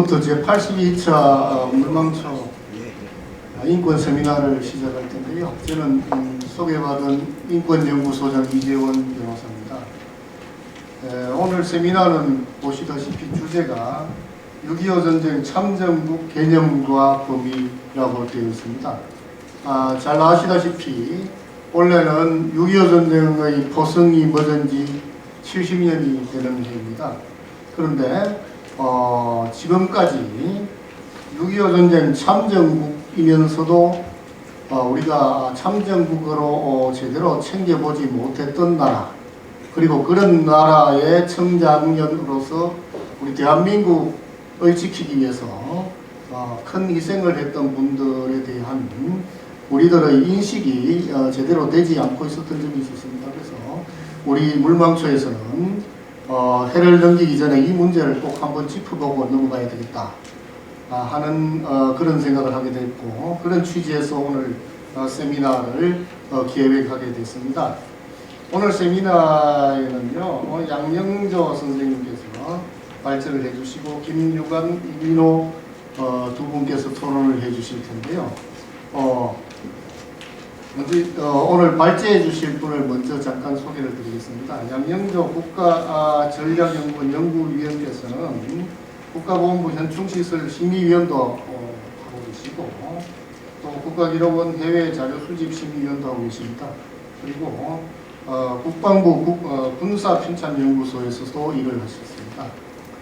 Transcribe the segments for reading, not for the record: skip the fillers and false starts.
부터 제82차 물망초 인권 세미나를 시작할 텐데요. 저는 소개받은 인권연구소장 이재원 변호사입니다. 오늘 세미나는 보시다시피 주제가 6.25 전쟁 참전국 개념과 범위라고 되어 있습니다. 잘 아시다시피 원래는 6.25 전쟁의 포성이 멎은 지 70년이 되는 해입니다. 그런데 지금까지 6.25 전쟁 참전국이면서도 우리가 참전국으로 제대로 챙겨보지 못했던 나라, 그리고 그런 나라의 청장년으로서 우리 대한민국을 지키기 위해서 큰 희생을 했던 분들에 대한 우리들의 인식이 제대로 되지 않고 있었던 점이 있었습니다. 그래서 우리 물망초에서는 해를 넘기기 전에 이 문제를 꼭 한번 짚어보고 넘어가야 되겠다 하는 그런 생각을 하게 됐고, 그런 취지에서 오늘 세미나를 기획하게 됐습니다. 오늘 세미나에는요, 양영조 선생님께서 발제를 해주시고 김유관, 이민호 두 분께서 토론을 해주실 텐데요. 오늘 발제해 주실 분을 먼저 잠깐 소개를 드리겠습니다. 양영조 국가전략연구원 연구위원께서는 국가보훈부 현충시설 심의위원도 하고 계시고, 또 국가기록원 해외 자료 수집 심의위원도 하고 계십니다. 그리고 국방부 군사편찬연구소에서도 일을 하셨습니다.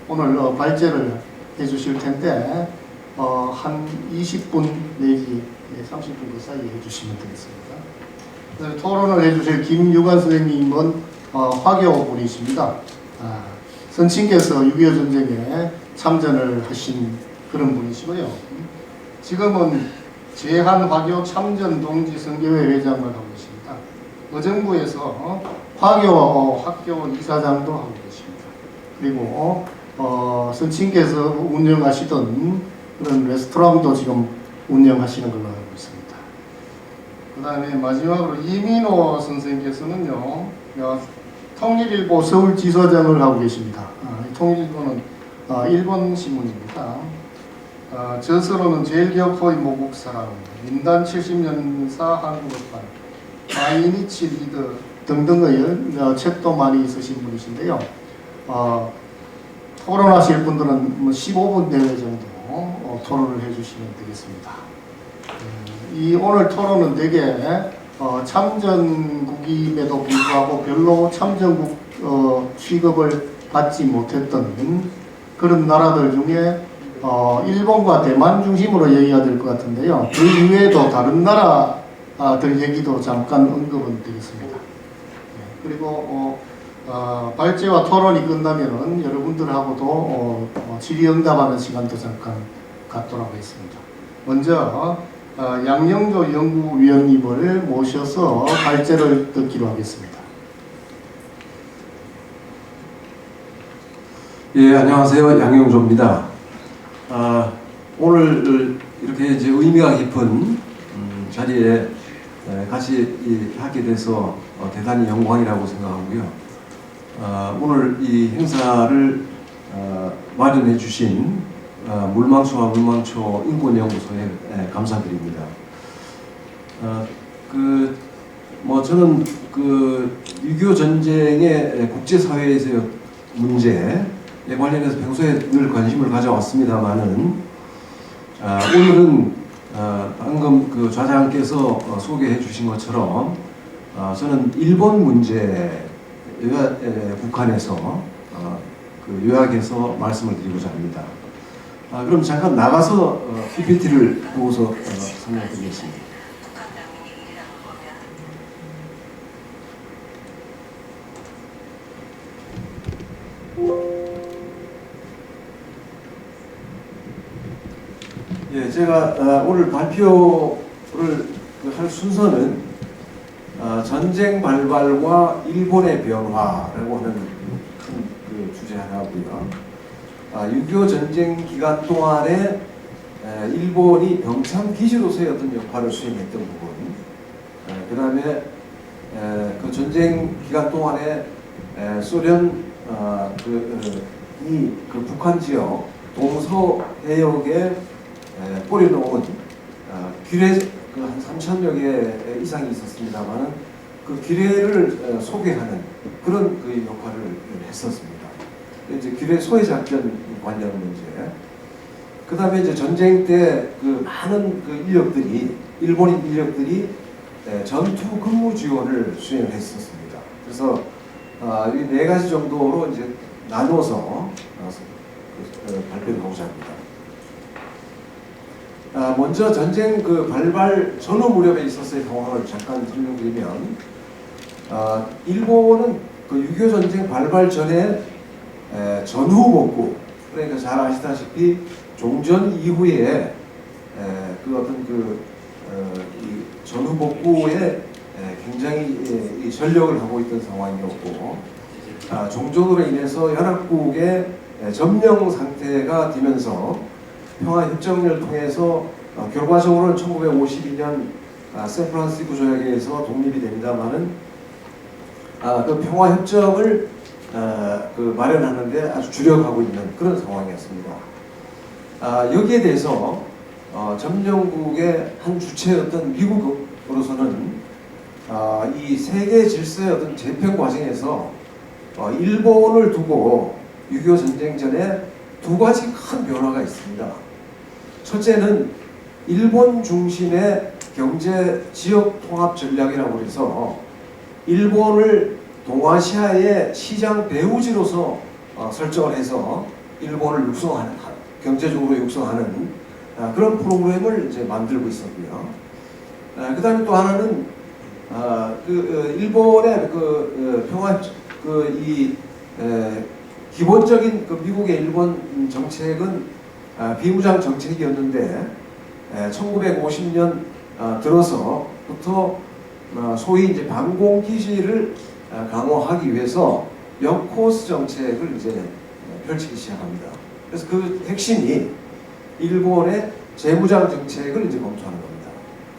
오늘 발제를 해 주실 텐데 한 20분 내지 30분 그 사이에 해주시면 되겠습니다. 토론을 해주실 김유관 선생님은 화교 분이십니다. 선친께서 6.25 전쟁에 참전을 하신 그런 분이시고요. 지금은 제한화교 참전동지선교회 회장을 하고 계십니다. 의정부에서 화교 학교 이사장도 하고 계십니다. 그리고 선친께서 운영하시던 그런 레스토랑도 지금 운영하시는 걸로 알고 있습니다. 그 다음에 마지막으로 이민호 선생님께서는요, 통일일보 서울지사장을 하고 계십니다. 통일일보는 일본 신문입니다. 저서로는 제일기업호의 모국사랑, 민단 70년사 한국어판, 마이니치 리더 등등의 책도 많이 있으신 분이신데요. 토론하실 분들은 15분 내외 정도 토론을 해주시면 되겠습니다. 이 오늘 토론은 대개 참전국임에도 불구하고 별로 참전국 취급을 받지 못했던 그런 나라들 중에 일본과 대만 중심으로 얘기가 될 것 같은데요. 그 이외에도 다른 나라들 얘기도 잠깐 언급은 되겠습니다. 그리고 발제와 토론이 끝나면은 여러분들하고도 질의응답하는 시간도 잠깐 갖도록 하겠습니다. 먼저 양영조 연구위원님을 모셔서 발제를 듣기로 하겠습니다. 예, 안녕하세요. 양영조입니다. 오늘 이렇게 이제 의미가 깊은 자리에 같이 하게 돼서 대단히 영광이라고 생각하고요. 오늘 이 행사를 마련해 주신 물망초와 물망초 인권연구소에 감사드립니다. 저는 6.25 전쟁의 국제사회에서의 문제에 관련해서 평소에 늘 관심을 가져왔습니다만은 오늘은 방금 좌장께서 소개해 주신 것처럼 저는 일본 문제에 국한해서 요약해서 말씀을 드리고자 합니다. 그럼 잠깐 나가서 PPT를 보고서 설명드리겠습니다. 예, 제가 오늘 발표를 할 순서는 전쟁 발발과 일본의 변화라고 하는 큰 주제 하나고요. 6.25 전쟁 기간 동안에 일본이 병참 기지로서의 어떤 역할을 수행했던 부분, 그 다음에 그 전쟁 기간 동안에 소련 그 북한 지역 동서해역에 뿌려놓은 규례 한 3,000여 개 이상이 있었습니다만은 그 규례를 소개하는 그런 그 역할을 했었습니다. 이제 규례 소외 작전 관련 문제. 그 다음에 이제 전쟁 때 그 많은 그 인력들이 일본인 인력들이 전투 근무 지원을 수행을 했었습니다. 그래서 이 네 가지 정도로 이제 나누어서 발표를 하고자 합니다. 먼저 전쟁 그 발발 전후 무렵에 있었을 상황을 잠깐 설명드리면, 일본은 그 6.25 전쟁 발발 전에 전후 복구, 그러니까 잘 아시다시피 종전 이후에 그 어떤 이 전후 복구에 굉장히 이 전력을 하고 있던 상황이었고, 종전으로 인해서 연합국의 점령 상태가 되면서 평화협정을 통해서 결과적으로는 1952년 샌프란시스코 조약에서 독립이 됩니다만은 그 평화협정을 그 마련하는데 아주 주력하고 있는 그런 상황이었습니다. 여기에 대해서 점령국의 한 주체였던 미국으로서는 이 세계 질서의 어떤 재편 과정에서 일본을 두고 6.25 전쟁 전에 두 가지 큰 변화가 있습니다. 첫째는 일본 중심의 경제 지역 통합 전략이라고 해서 일본을 동아시아의 시장 배후지로서 설정을 해서 일본을 육성하는, 경제적으로 육성하는 그런 프로그램을 이제 만들고 있었고요. 그 다음에 또 하나는 일본의 평화 기본적인 그 미국의 일본 정책은 비무장 정책이었는데 1950년 들어서부터 소위 이제 방공 기지를 강화하기 위해서 역코스 정책을 이제 펼치기 시작합니다. 그래서 그 핵심이 일본의 재무장 정책을 이제 검토하는 겁니다.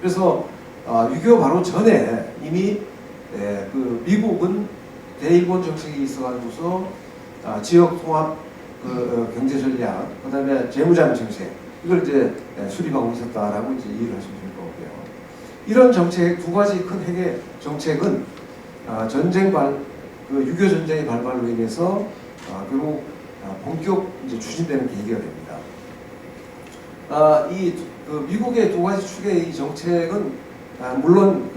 그래서 6.25 바로 전에 이미 그 미국은 대일본 정책이 있어가지고서 지역 통합 경제 전략, 그 다음에 재무장 정책 이걸 이제 수립하고 있었다라고 이제 이해를 하시면 될 거고요. 이런 정책 두 가지 큰 핵의 정책은 전쟁 6.25 전쟁의 발발로 인해서 결국 본격 이제 추진되는 계기가 됩니다. 미국의 두 가지 축의 이 정책은 물론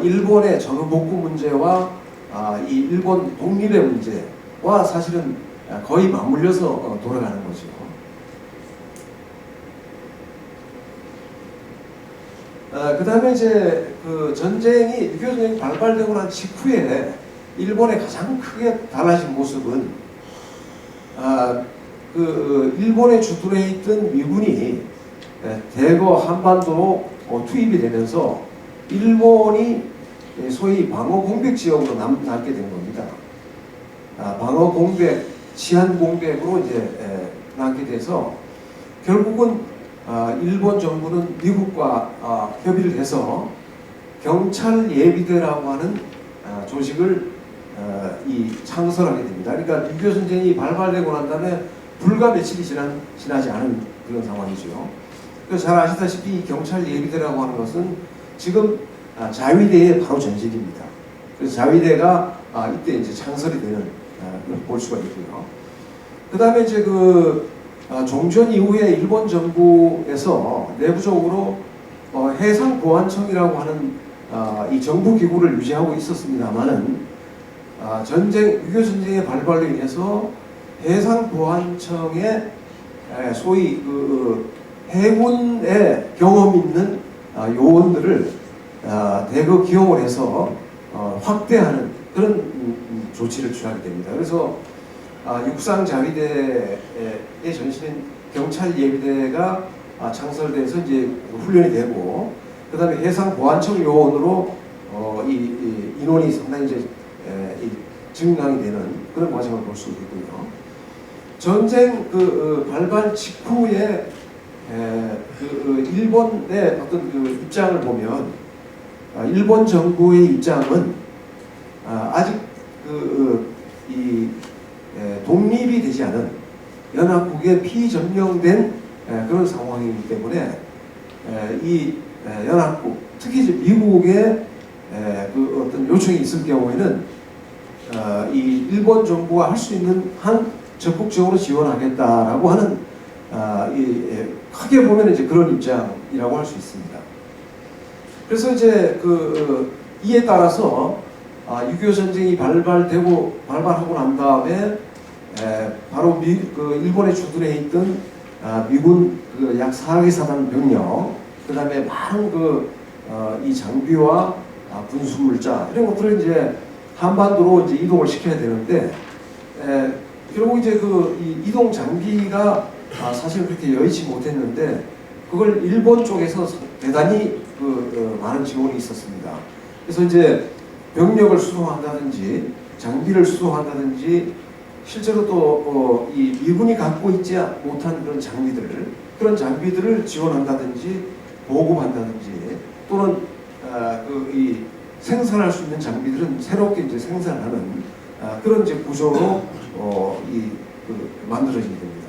일본의 전후 복구 문제와 이 일본 독립의 문제와 사실은 거의 맞물려서 돌아가는 거죠. 그 다음에 이제 그 전쟁이 6.25 전쟁이 발발되고 난 직후에 일본의 가장 크게 달라진 모습은 일본에 주둔해 있던 미군이 대거 한반도로 투입이 되면서 일본이 소위 방어 공백 지역으로 남게 된 겁니다. 방어 공백, 치안 공백으로 이제 남게 돼서 결국은 일본 정부는 미국과 협의를 해서 경찰 예비대라고 하는 조직을 창설하게 됩니다. 그러니까 6.25 전쟁이 발발되고 난 다음에 불과 며칠이 지나지 않은 그런 상황이죠. 그래서 잘 아시다시피 경찰 예비대라고 하는 것은 지금 자위대의 바로 전직입니다. 그래서 자위대가 이때 이제 창설이 되는 볼 수가 있고요. 그 다음에 이제 종전 이후에 일본 정부에서 내부적으로 해상보안청이라고 하는 이 정부 기구를 유지하고 있었습니다만은 6.25 전쟁의 발발로 인해서 해상보안청의 소위 해군의 경험 있는 요원들을 대거 기용을 해서 확대하는 그런 조치를 취하게 됩니다. 그래서 육상 자위대의 전신인 경찰 예비대가 창설돼서 이제 훈련이 되고, 그 다음에 해상 보안청 요원으로 이 인원이 상당히 이제 증강이 되는 그런 과정을 볼 수 있고요. 전쟁 발발 직후에 일본의 어떤 입장을 보면 일본 정부의 입장은 아직 독립이 되지 않은 연합국에 피점령된 그런 상황이기 때문에 이 연합국, 특히 이제 미국의 그 어떤 요청이 있을 경우에는 이 일본 정부가 할 수 있는 한 적극적으로 지원하겠다라고 하는 크게 보면 이제 그런 입장이라고 할 수 있습니다. 그래서 이제 이에 따라서 6.25 전쟁이 발발하고 난 다음에 바로 일본에 주둔해 있던 미군 약 4개 사단 병력, 그 다음에 많은 이 장비와 군수 물자 이런 것들을 이제 한반도로 이제 이동을 시켜야 되는데 결국 이제 이 이동 장비가 사실 그렇게 여의치 못했는데 그걸 일본 쪽에서 대단히 많은 지원이 있었습니다. 그래서 이제 병력을 수송한다든지 장비를 수송한다든지 실제로 또 이 미군이 갖고 있지 못한 그런 장비들을 지원한다든지 보급한다든지 또는 이 생산할 수 있는 장비들은 새롭게 이제 생산하는 그런 이제 구조로 만들어지게 됩니다.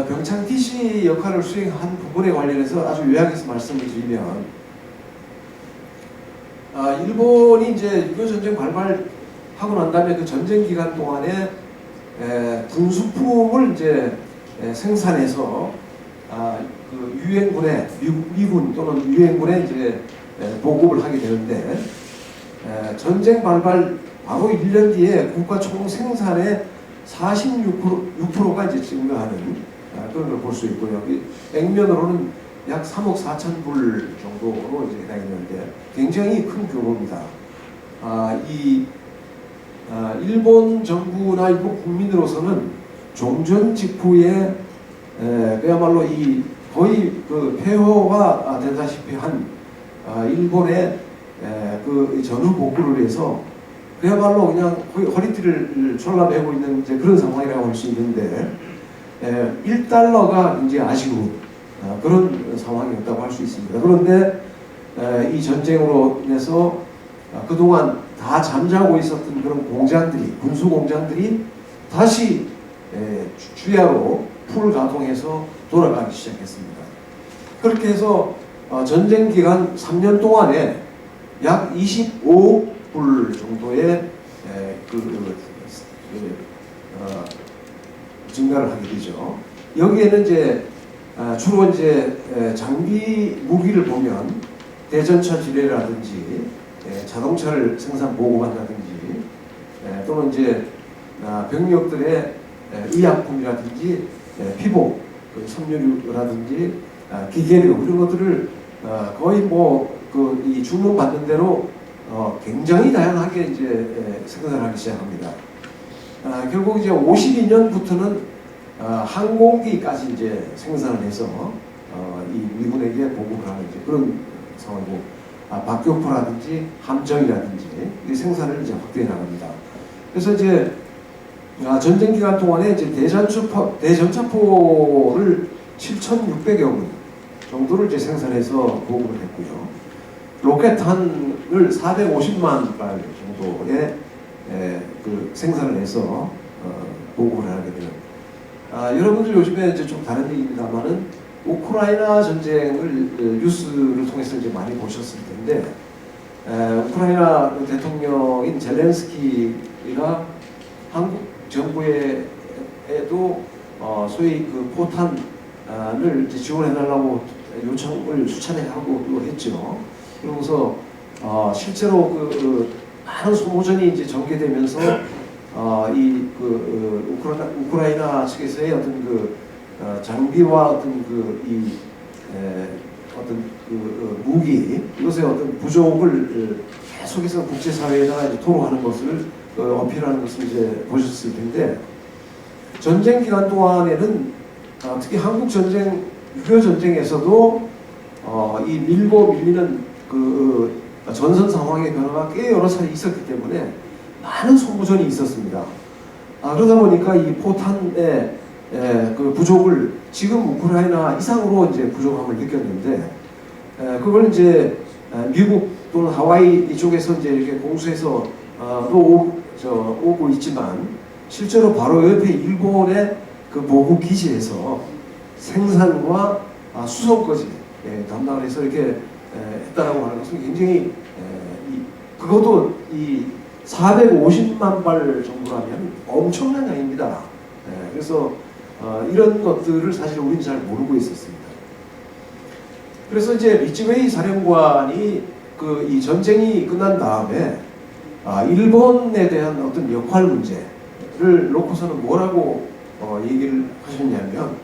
병창 TC 역할을 수행한 부분에 관련해서 아주 요약해서 말씀을 드리면, 일본이 이제 6.25 전쟁 발발하고 난 다음에 그 전쟁 기간 동안에 군수품을 이제 생산해서 유엔군에 미군 또는 유엔군에 이제 보급을 하게 되는데 전쟁 발발 바로 1년 뒤에 국가 총 생산의 46%가 이제 증가하는 그런 걸 볼 수 있고요. 액면으로는 약 3억 4천 불 정도로 이제 해당되는데 굉장히 큰 규모입니다. 일본 정부나 일본 국민으로서는 종전 직후에 그야말로 거의 폐허가 되다시피 한 일본의 전후 복구를 위해서 그야말로 그냥 허리띠를 졸라매고 있는 이제 그런 상황이라고 할 수 있는데 1달러가 이제 아쉬운 그런 상황이었다고 할 수 있습니다. 그런데 이 전쟁으로 인해서 그동안 다 잠자고 있었던 그런 공장들이, 군수 공장들이 다시 주야로 풀 가동해서 돌아가기 시작했습니다. 그렇게 해서 전쟁 기간 3년 동안에 약 25억 불 정도의 증가를 하게 되죠. 여기에는 이제 주로 이제 장비 무기를 보면 대전차 지뢰라든지 자동차를 생산 보급한다든지 또는 이제 병력들의 의약품이라든지 피복, 섬유류라든지 기계류 이런 것들을 거의 이 주문 받는 대로 굉장히 다양하게 이제 생산하기 시작합니다. 결국 이제 52년부터는 항공기까지 이제 생산을 해서 이 미군에게 보급을 하는 이제 그런 상황이고, 박격포라든지 함정이라든지 이 생산을 이제 확대해 나갑니다. 그래서 이제 전쟁 기간 동안에 이제 대전차포를 7,600여 군 정도를 이제 생산해서 보급을 했고요. 로켓탄을 450만 발 정도의 생산을 해서 보급을 하게 되는. 여러분들 요즘에 이제 좀 다른 얘기입니다만은 우크라이나 전쟁을 뉴스를 통해서 이제 많이 보셨을 텐데 우크라이나 대통령인 젤렌스키가 한국 정부에도 소위 포탄을 이제 지원해달라고 요청을 수차례 하고 또 했죠. 그러고서 실제로 많은 소모전이 이제 전개되면서 우크라이나 측에서의 어떤 장비와 어떤 무기 이것의 어떤 부족을 계속해서 국제사회에다가 이제 토로하는 것을 어필하는 것을 이제 보셨을 텐데, 전쟁 기간 동안에는 특히 한국 전쟁, 6.25 전쟁에서도 이 밀고 밀리는 전선 상황의 변화가 꽤 여러 차례 있었기 때문에 많은 소모전이 있었습니다. 그러다 보니까 이 포탄의 부족을 지금 우크라이나 이상으로 이제 부족함을 느꼈는데, 그걸 이제 미국 또는 하와이 이쪽에서 이제 이렇게 공수해서 또 오고 있지만 실제로 바로 옆에 일본의 그 모국 기지에서 생산과 수송까지 담당을 해서 이렇게 했다라고 하는 것은 굉장히 그것도 이 450만 발 정도라면 엄청난 양입니다. 그래서 이런 것들을 사실 우리는 잘 모르고 있었습니다. 그래서 이제 리츠웨이 사령관이 이 전쟁이 끝난 다음에 일본에 대한 어떤 역할 문제를 놓고서는 뭐라고 얘기를 하셨냐면,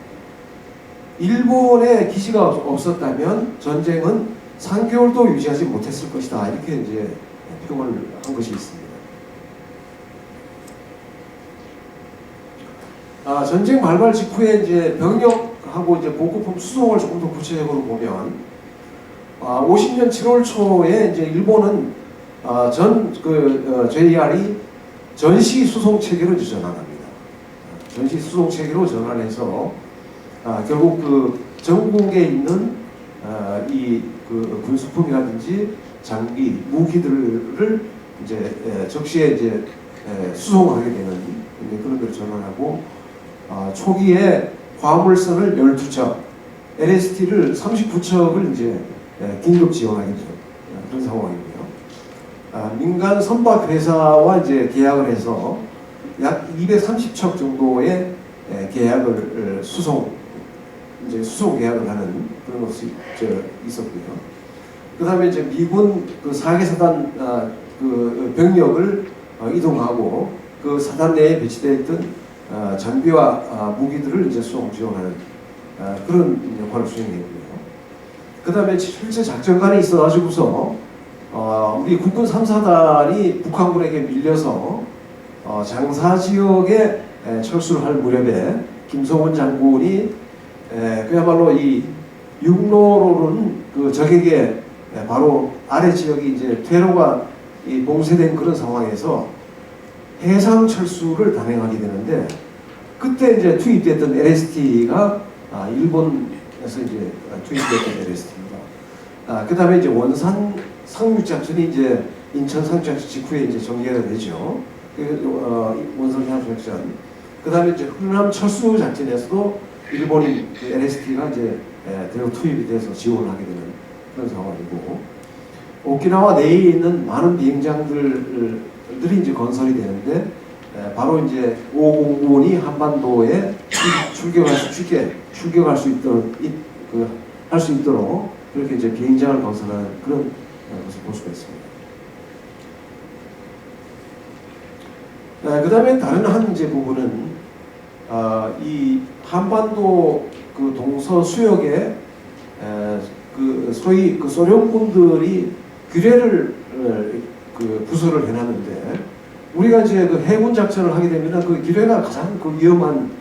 일본의 기지가 없었다면 전쟁은 3개월도 유지하지 못했을 것이다, 이렇게 이제 평을 한 것이 있습니다. 전쟁 발발 직후에 이제 병력하고 이제 보급품 수송을 조금 더 구체적으로 보면, 50년 7월 초에 이제 일본은 JR이 전시 수송 체계로 전환합니다. 전시 수송 체계로 전환해서 결국 그 전국에 있는 그 군수품이라든지 장비, 무기들을 이제 적시에 이제 수송하게 되는 그런 걸 전환하고, 초기에 화물선을 12척, LST를 39척을 이제 긴급 지원하게 되는 그런 상황이고요. 민간 선박 회사와 이제 계약을 해서 약 230척 정도의 계약을 수송 계약을 하는 그런 것이 있었고요. 그 다음에 이제 미군 그 4개 사단 그 병력을 이동하고 그 사단 내에 배치되어 있던 장비와 무기들을 이제 수송 지원하는 그런 역할을 수행했고요. 그 다음에 실제 작전관이 있어가지고서 우리 국군 3사단이 북한군에게 밀려서 장사 지역에 철수를 할 무렵에 김성원 장군이 그야말로 이 육로로는 그 적에게 바로 아래 지역이 이제 퇴로가 봉쇄된 그런 상황에서 해상 철수를 단행하게 되는데, 그때 이제 투입됐던 LST가 일본에서 이제 투입됐던 LST입니다. 그 다음에 이제 원산 상륙 작전이 이제 인천 상륙 작전 직후에 이제 전개가 되죠. 원산 상륙 작전. 그 다음에 이제 흥남 철수 작전에서도 일본인 LST가 이제 대거 투입이 돼서 지원을 하게 되는 그런 상황이고, 오키나와 내에 있는 많은 비행장들이 이제 건설이 되는데, 바로 이제 5공군이 한반도에 쉽게 출격할 수 있도록 할 수 있도록 그렇게 이제 비행장을 건설하는 그런 것을 볼 수가 있습니다. 그 다음에 다른 한 이제 부분은 이 한반도 그 동서 수역에 그 소위 그 소련군들이 규례를 그 부설을 해놨는데, 우리가 이제 그 해군 작전을 하게 되면 그 규례가 가장 그 위험한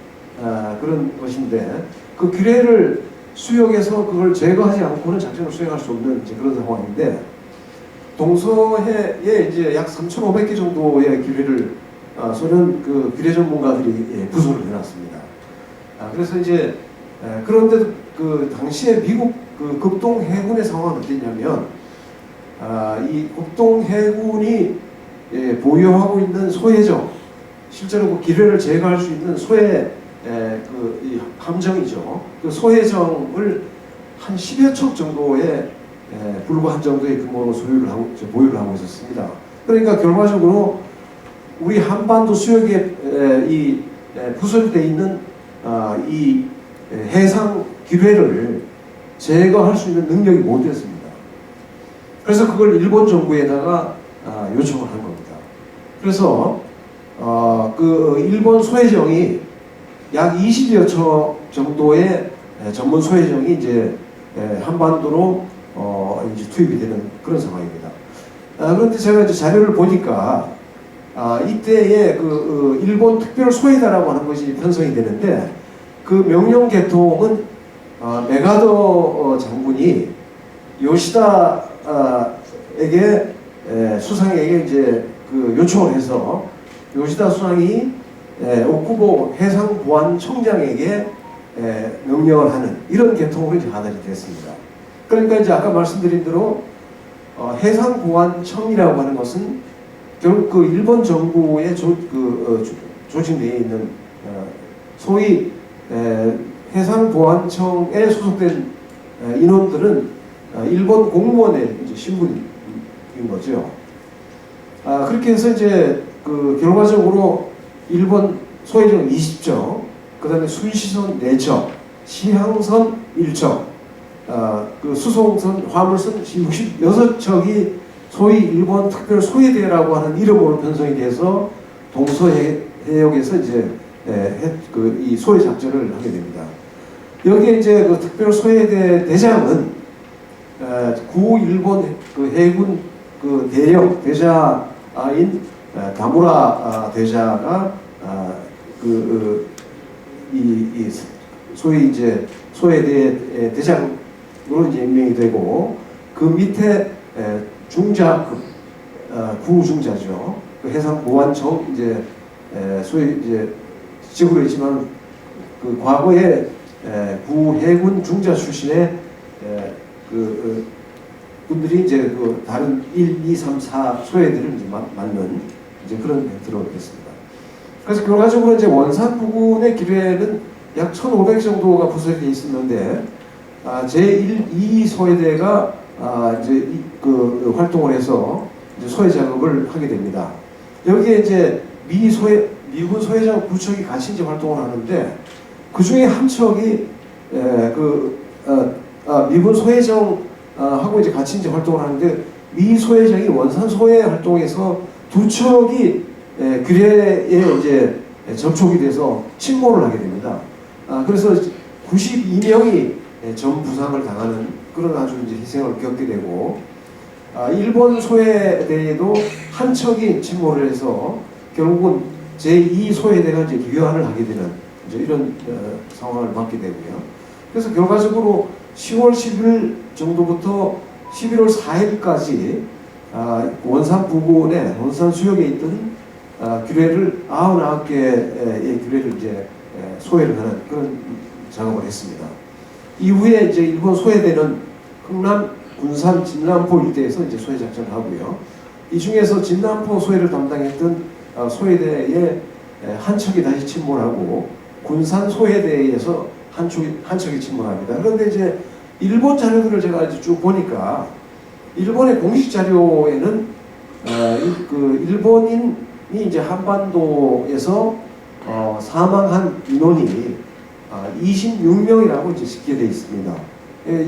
그런 것인데, 그 규례를 수역에서 그걸 제거하지 않고는 작전을 수행할 수 없는 이제 그런 상황인데, 동서해에 이제 약 3,500개 정도의 규례를 소련 그 규례 전문가들이 부설을 해놨습니다. 그래서 이제 그런데 그 당시에 미국 그 극동 해군의 상황은 어땠냐면, 이 극동 해군이 보유하고 있는 소해정, 실제로 그 기뢰를 제거할 수 있는 소해 이 함정이죠. 그 소해정을 한 10여 척 정도의 불과한 정도의 규모로 보유를 하고 있었습니다. 그러니까 결과적으로 우리 한반도 수역에 부설되어 있는 이 해상 기뢰를 제거할 수 있는 능력이 못 됐습니다. 그래서 그걸 일본 정부에다가 요청을 한 겁니다. 그래서 그 일본 소해정이 약 20여 척 정도의 전문 소해정이 이제 한반도로 이제 투입이 되는 그런 상황입니다. 그런데 제가 이제 자료를 보니까 이때에 그 일본 특별 소해대라고 하는 것이 편성이 되는데, 그 명령 계통은 메가더 장군이 요시다에게 수상에게 이제 그 요청을 해서 요시다 수상이 오쿠보 해상보안청장에게 명령을 하는 이런 계통으로 이제 하달이 됐습니다. 그러니까 이제 아까 말씀드린 대로 해상보안청이라고 하는 것은 결국 그 일본 정부의 조직 내에 있는 소위 해상보안청에 소속된 인원들은 일본 공무원의 이제 신분인 거죠. 그렇게 해서 이제 그 결과적으로 일본 소해령 20척, 그 다음에 순시선 4척, 시항선 1척, 그 수송선, 화물선 66척이 소위 일본 특별 소해대라고 하는 이름으로 편성이 돼서 동서해역에서 이제 이 소해 작전을 하게 됩니다. 여기에 이제 그 특별 소해대 대장은 구 일본 그 해군 그 대령 대자인 다무라 대자가 이 소위 이제 소해대 대장으로 이제 임명이 되고 그 밑에 중자급 구중자죠. 그 해상보안청 이제 소위 이제 지구로 있지만 그 과거에 구해군 중자 출신의 분들이 이제 그 다른 1, 2, 3, 4 소해들을 이제 맡는 이제 그런 들어오겠습니다. 그래서 결과적으로 이제 원산 부근의 기뢰는 약 1,500 정도가 부서져 있었는데 제1, 2 소해대가 이제 그 활동을 해서 이제 소해 작업을 하게 됩니다. 여기에 이제 미군 소해장 9척이 같이 이제 활동을 하는데 그 중에 한 척이 미군 소해정 하고 이제 같이 이제 활동을 하는데 미 소해장이 원산 소해 활동에서 2척이 규례에 이제 접촉이 돼서 침몰을 하게 됩니다. 그래서 92명이 전 부상을 당하는 그런 아주 이제 희생을 겪게 되고 일본 소해대에도 한 척이 침몰을 해서 결국은 제2 소해대가 이제 귀환을 하게 되는 이제 이런 상황을 맞게 되고요. 그래서 결과적으로 10월 10일 정도부터 11월 4일까지 원산 부근에 원산 수역에 있던 규례를 99개의 규례를 이제 소해를 하는 그런 작업을 했습니다. 이후에 이제 일본 소해대는 흥남, 군산, 진남포 일대에서 이제 소해 작전을 하고요. 이 중에서 진남포 소해를 담당했던 소해대의 한 척이 다시 침몰하고 군산 소해대에서 한 척이 침몰합니다. 그런데 이제 일본 자료들을 제가 이제 쭉 보니까 일본의 공식 자료에는 그 일본인이 이제 한반도에서 사망한 인원이 26명이라고 이제 적게 되어 있습니다.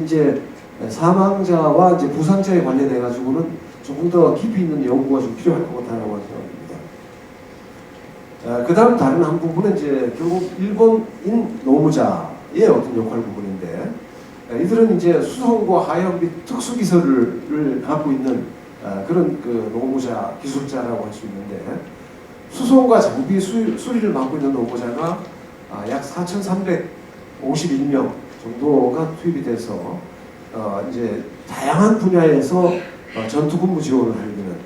이제 사망자와 이제 부상자에 관련해 가지고는 조금 더 깊이 있는 연구가 좀 필요할 것 같다고 생각합니다. 그 다음 다른 한 부분은 이제 결국 일본인 노무자의 어떤 역할 부분인데 이들은 이제 수송과 하역 및 특수 기술을 갖고 있는 그런 그 노무자 기술자라고 할 수 있는데 수송과 장비 수리를 맡고 있는 노무자가 약 4,351명 정도가 투입이 돼서 이제 다양한 분야에서 전투 근무 지원을 하게 되는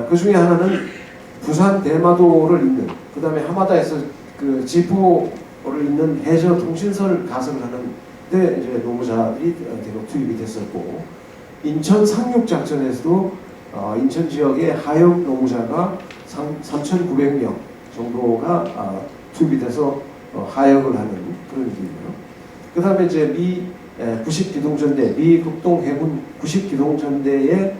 그 중에 하나는 부산 대마도를 잇는 그 다음에 하마다에서 그 지포를 잇는 해저 통신선을 가설을 하는 데 이제 노무자들이 대거 투입이 됐었고 인천 상륙 작전에서도 인천 지역의 하역 노무자가 3,900명 정도가 투입이 돼서 하역을 하는 그런 일이고요. 그 다음에 이제 미 90기동전대, 미 극동 해군 90기동전대의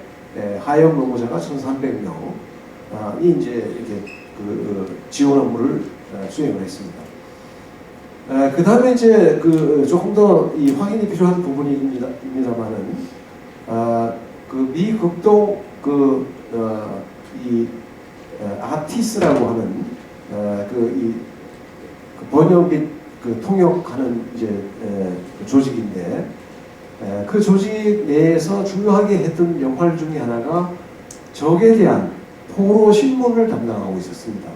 하역 노무자가 1,300명이 이제 이렇게 그 지원 업무를 수행을 했습니다. 그 다음에 이제 그 조금 더 이 확인이 필요한 부분입니다만은 그 미 극동 이 아티스라고 하는 그 번역 및 그 통역하는 이제 조직인데 그 조직 내에서 중요하게 했던 역할 중에 하나가 적에 대한 포로 신문을 담당하고 있었습니다.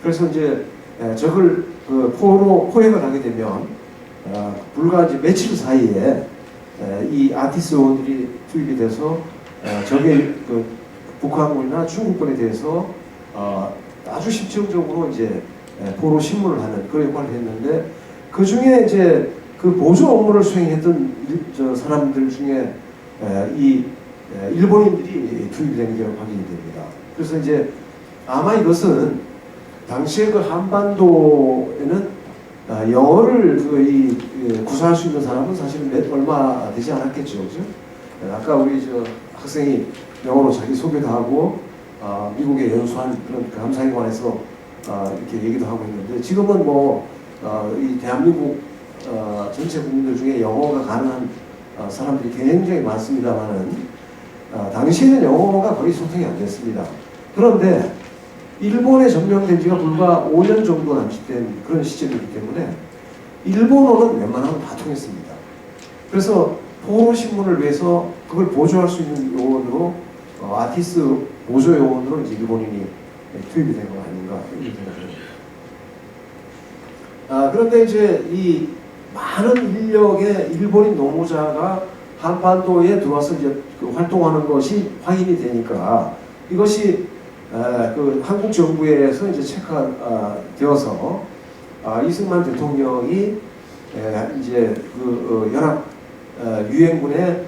그래서 이제 적을 그 포로 포획을 하게 되면 불과 이제 며칠 사이에 이 아티스원들이 투입이 돼서 적의 그 북한군이나 중국군에 대해서 아주 심층적으로 이제 포로 신문을 하는 그런 역할을 했는데 그 중에 이제 그 보조 업무를 수행했던 사람들 중에 이 일본인들이 투입된 게 확인이 됩니다. 그래서 이제 아마 이것은 당시에 그 한반도에는 영어를 구사할 수 있는 사람은 사실은 얼마 되지 않았겠죠, 그죠? 아까 우리 저 학생이 영어로 자기 소개도 하고 미국에 연수한 그런 감상에 관해서 이렇게 얘기도 하고 있는데 지금은 이 대한민국 전체 국민들 중에 영어가 가능한 사람들이 굉장히 많습니다만은 당시에는 영어가 거의 소통이 안 됐습니다. 그런데 일본에 점령된 지가 불과 5년 정도 남짓된 그런 시점이기 때문에 일본어는 웬만하면 다 통했습니다. 그래서 포로 신문을 위해서 그걸 보조할 수 있는 요원으로 아티스 보조 요원으로 이제 일본인이 투입이 된 거 아닌가 이렇게 생각합니다. 그런데 이제 이 많은 인력의 일본인 노무자가 한반도에 들어와서 이제 활동하는 것이 확인이 되니까 이것이 그 한국 정부에서 이제 체크되어서 이승만 대통령이 이제 그 연합 유엔군에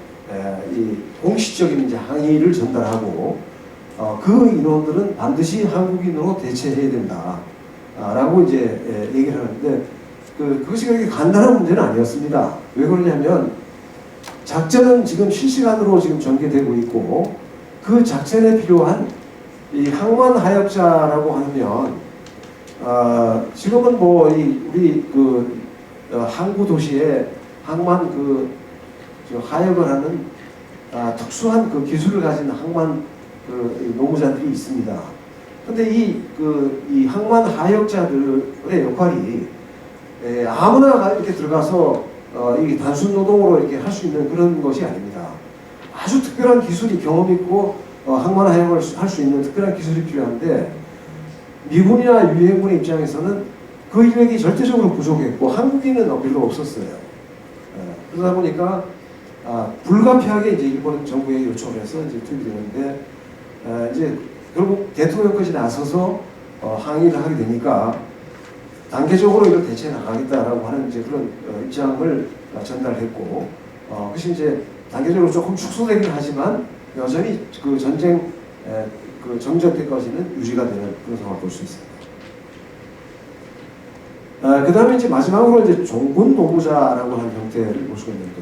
이 공식적인 이제 항의를 전달하고 그 인원들은 반드시 한국인으로 대체해야 된다라고 이제 얘기를 하는데 그것이 그렇게 간단한 문제는 아니었습니다. 왜 그러냐면 작전은 지금 실시간으로 지금 전개되고 있고 그 작전에 필요한 이 항만 하역자라고 하면 지금은 우리 그 항구 도시에 항만 하역을 하는 특수한 그 기술을 가진 항만 노무자들이 있습니다. 근데 이 항만 하역자들의 역할이 아무나 이렇게 들어가서 이 단순 노동으로 이렇게 할 수 있는 그런 것이 아닙니다. 아주 특별한 기술이 경험 있고 항만 하역을 할 수 있는 특별한 기술이 필요한데 미군이나 유엔군의 입장에서는 그 인력이 절대적으로 부족했고 한국인은 별로 없었어요. 그러다 보니까 불가피하게 이제 일본 정부에 요청을 해서 이제 투입이 되는데 이제 결국 대통령까지 나서서 항의를 하게 되니까 단계적으로 이걸 대체해 나가겠다라고 하는 이제 그런 입장을 전달했고 그것이 이제 단계적으로 조금 축소되긴 하지만 여전히 그 전쟁 그 정전 때까지는 유지가 되는 그런 상황을 볼 수 있습니다. 그 다음에 이제 마지막으로 이제 종군 노무자라고 하는 형태를 볼 수가 있는데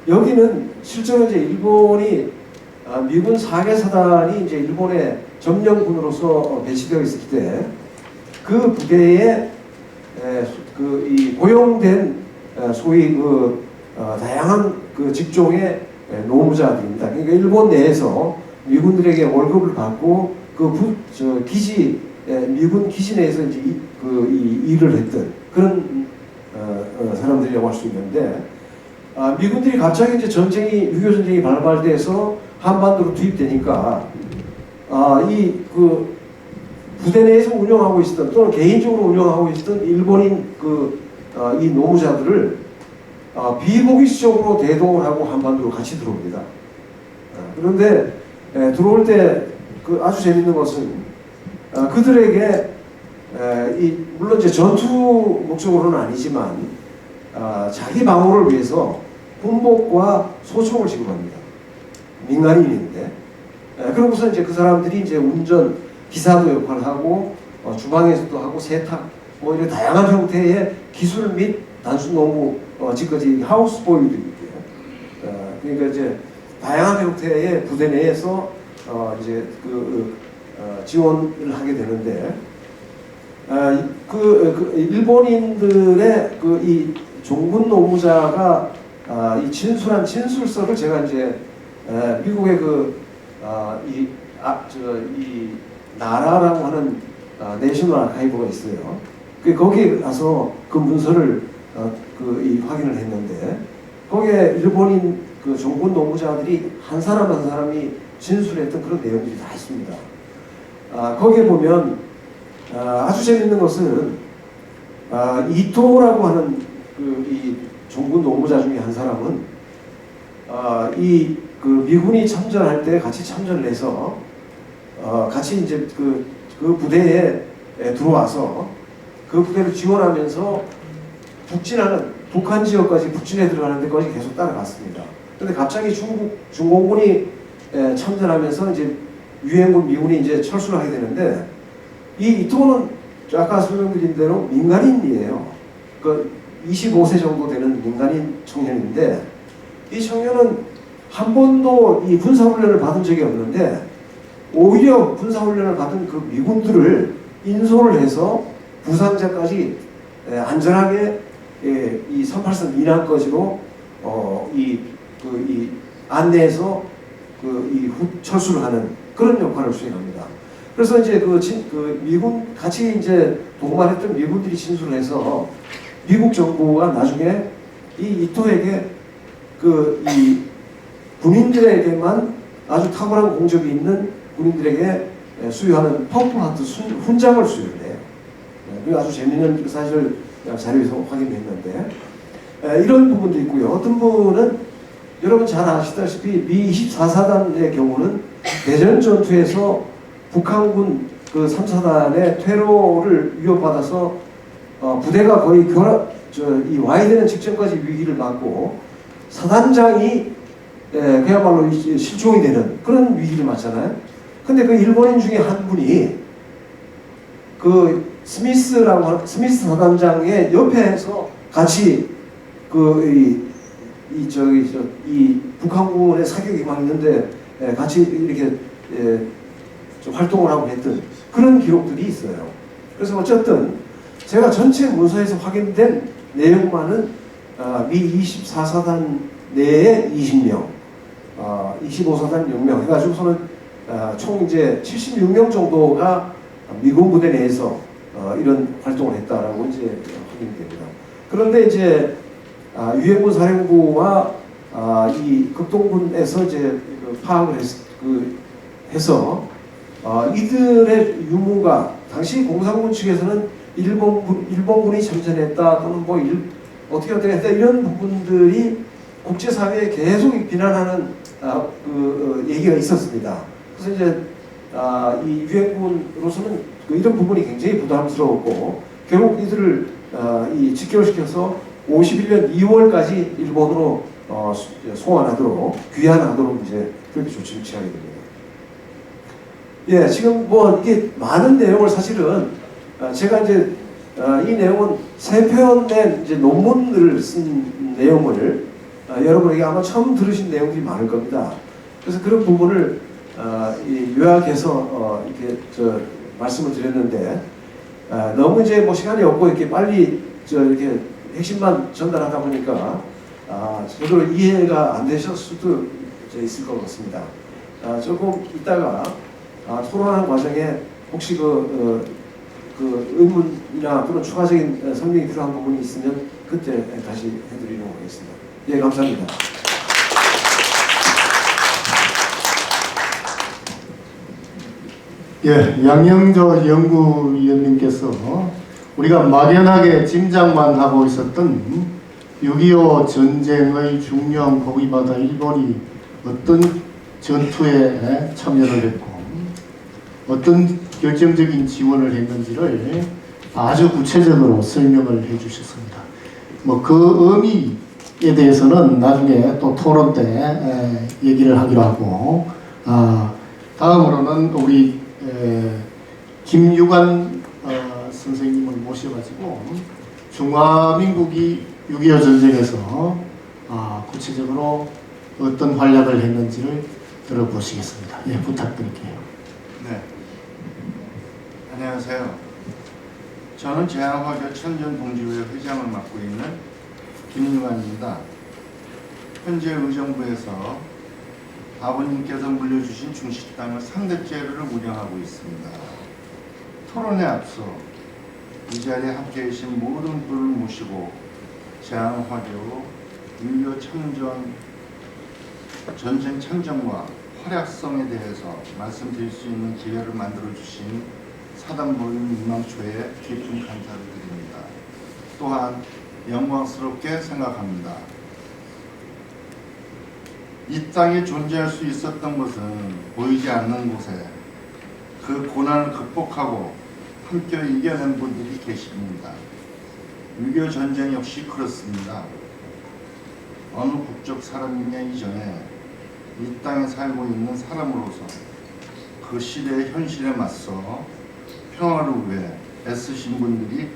여기는 실제로 이제 일본이 미군 4개 사단이 이제 일본의 점령군으로서 배치되어 있을 때 그 부대에 이 고용된 소위 다양한 직종의 노무자들입니다. 그러니까 일본 내에서 미군들에게 월급을 받고 미군 기지 내에서 이제 이 일을 했던 그런 사람들이라고 할 수 있는데 미군들이 갑자기 이제 6.25 전쟁이 발발돼서 한반도로 투입되니까 부대 내에서 운영하고 있었던 또는 개인적으로 운영하고 있었던 일본인 이 노무자들을 비공식적으로 대동을 하고 한반도로 같이 들어옵니다. 그런데 들어올 때 아주 재밌는 것은 그들에게 물론 이제 전투 목적으로는 아니지만 자기 방어를 위해서 군복과 소총을 지급합니다. 민간인인데 그러고서 이제 그 사람들이 이제 운전 기사도 역할을 하고 주방에서도 하고 세탁 이런 다양한 형태의 기술 및 단순 노무 지금까지 하우스보이도 있고요. 그러니까 이제 다양한 형태의 부대 내에서 이제 지원을 하게 되는데 일본인들의 이 종군 노무자가 이 진술한 진술서를 제가 이제 미국의 이 나라라고 하는 내셔널 아카이브가 있어요. 거기에 가서 그 문서를 확인을 했는데 거기에 일본인 종군 노무자들이 한 사람 한 사람이 진술했던 그런 내용들이 다 있습니다. 거기에 보면 아주 재밌는 것은 이토라고 하는 이 종군 노무자 중에 한 사람은 미군이 참전할 때 같이 참전을 해서 같이 이제 그 부대에 들어와서 그 부대를 지원하면서 북한 지역까지 북진해 들어가는 데까지 계속 따라갔습니다. 그런데 갑자기 중공군이 참전하면서 이제 유엔군 미군이 이제 철수를 하게 되는데 이 이토는 아까 설명드린 대로 민간인이에요. 그 25세 정도 되는 민간인 청년인데 이 청년은 한 번도 이 군사훈련을 받은 적이 없는데 오히려 군사훈련을 받은 그 미군들을 인솔을 해서 부상자까지 안전하게 이 38선 이남까지로 이 안내해서 철수를 하는 그런 역할을 수행합니다. 그래서 이제 그 미군 같이 이제 동반했던 미군들이 진술을 해서 미국 정부가 나중에 이 이토에게 이 군인들에게만 아주 탁월한 공적이 있는 군인들에게 수여하는 퍼플하트 훈장을 수여를 해요. 그게 아주 재미있는 사실을 자료에서 확인했는데 이런 부분도 있고요. 어떤 분은 여러분 잘 아시다시피 미 24사단의 경우는 대전 전투에서 북한군 그 3사단의 퇴로를 위협받아서 부대가 거의 와야 되는 직전까지 위기를 맞고 사단장이 그야말로 실종이 되는 그런 위기를 맞잖아요. 근데 그 일본인 중에 한 분이 그 스미스 사단장의 옆에서 같이 이 북한군의 사격이 막 있는데 같이 이렇게 좀 활동을 하고 했던 그런 기록들이 있어요. 그래서 어쨌든 제가 전체 문서에서 확인된 내용만은 미 24사단 내에 20명, 25사단 6명 해가지고서는 총 이제 76명 정도가 미군 부대 내에서 이런 활동을 했다라고 이제 확인이 됩니다. 그런데 이제 유엔군 사령부와 이 극동군에서 이제 파악을 해서 이들의 유무가 당시 공산군 측에서는 일본군이 참전했다 또는 뭐 어떻게 했다 이런 부분들이 국제사회에 계속 비난하는 얘기가 있었습니다. 그래서 이제 이 유엔군으로서는 이런 부분이 굉장히 부담스러웠고 결국 이들을 직결시켜서 51년 2월까지 일본으로 송환하도록 귀환하도록 이제 그렇게 조치를 취하게 됩니다. 예, 지금 뭐 이게 많은 내용을 사실은 제가 이제 이 내용은 3편의 이제 논문을 쓴 내용을 여러분에게 아마 처음 들으신 내용들이 많을 겁니다. 그래서 그런 부분을 요약해서 이렇게 말씀을 드렸는데 너무 이제 뭐 시간이 없고 이렇게 빨리 이렇게 핵심만 전달하다 보니까 제대로 이해가 안 되셨을 수도 있을 것 같습니다. 조금 이따가 토론하는 과정에 혹시 그 의문이나 또는 추가적인 설명이 필요한 부분이 있으면 그때 다시 해드리도록 하겠습니다. 예, 감사합니다. 예, 양영조 연구위원님께서 우리가 막연하게 짐작만 하고 있었던 6.25 전쟁의 중요한 고비마다 일본이 어떤 전투에 참여를 했고 어떤 결정적인 지원을 했는지를 아주 구체적으로 설명을 해주셨습니다. 뭐 그 의미에 대해서는 나중에 또 토론 때 얘기를 하기로 하고 다음으로는 우리 김유관 선생님을 모셔가지고 중화민국이 6.25 전쟁에서 구체적으로 어떤 활약을 했는지를 들어보시겠습니다. 예, 부탁드릴게요. 네. 안녕하세요. 저는 제한화교 천전동지회 회장을 맡고 있는 김유관입니다. 현재 의정부에서 아버님께서 물려주신 중식당을 3대째를 운영하고 있습니다. 토론에 앞서 이 자리에 함께해 주신 모든 분을 모시고 제한화교 6.25 전쟁 참전과 활약성에 대해서 말씀드릴 수 있는 기회를 만들어주신 사단모임 유망초에 깊은 감사를 드립니다. 또한 영광스럽게 생각합니다. 이 땅에 존재할 수 있었던 것은 보이지 않는 곳에 그 고난을 극복하고 함께 이겨낸 분들이 계십니다. 6.25 전쟁 역시 그렇습니다. 어느 국적 사람이냐 이전에 이 땅에 살고 있는 사람으로서 그 시대의 현실에 맞서 평화를 위해 애쓰신 분들이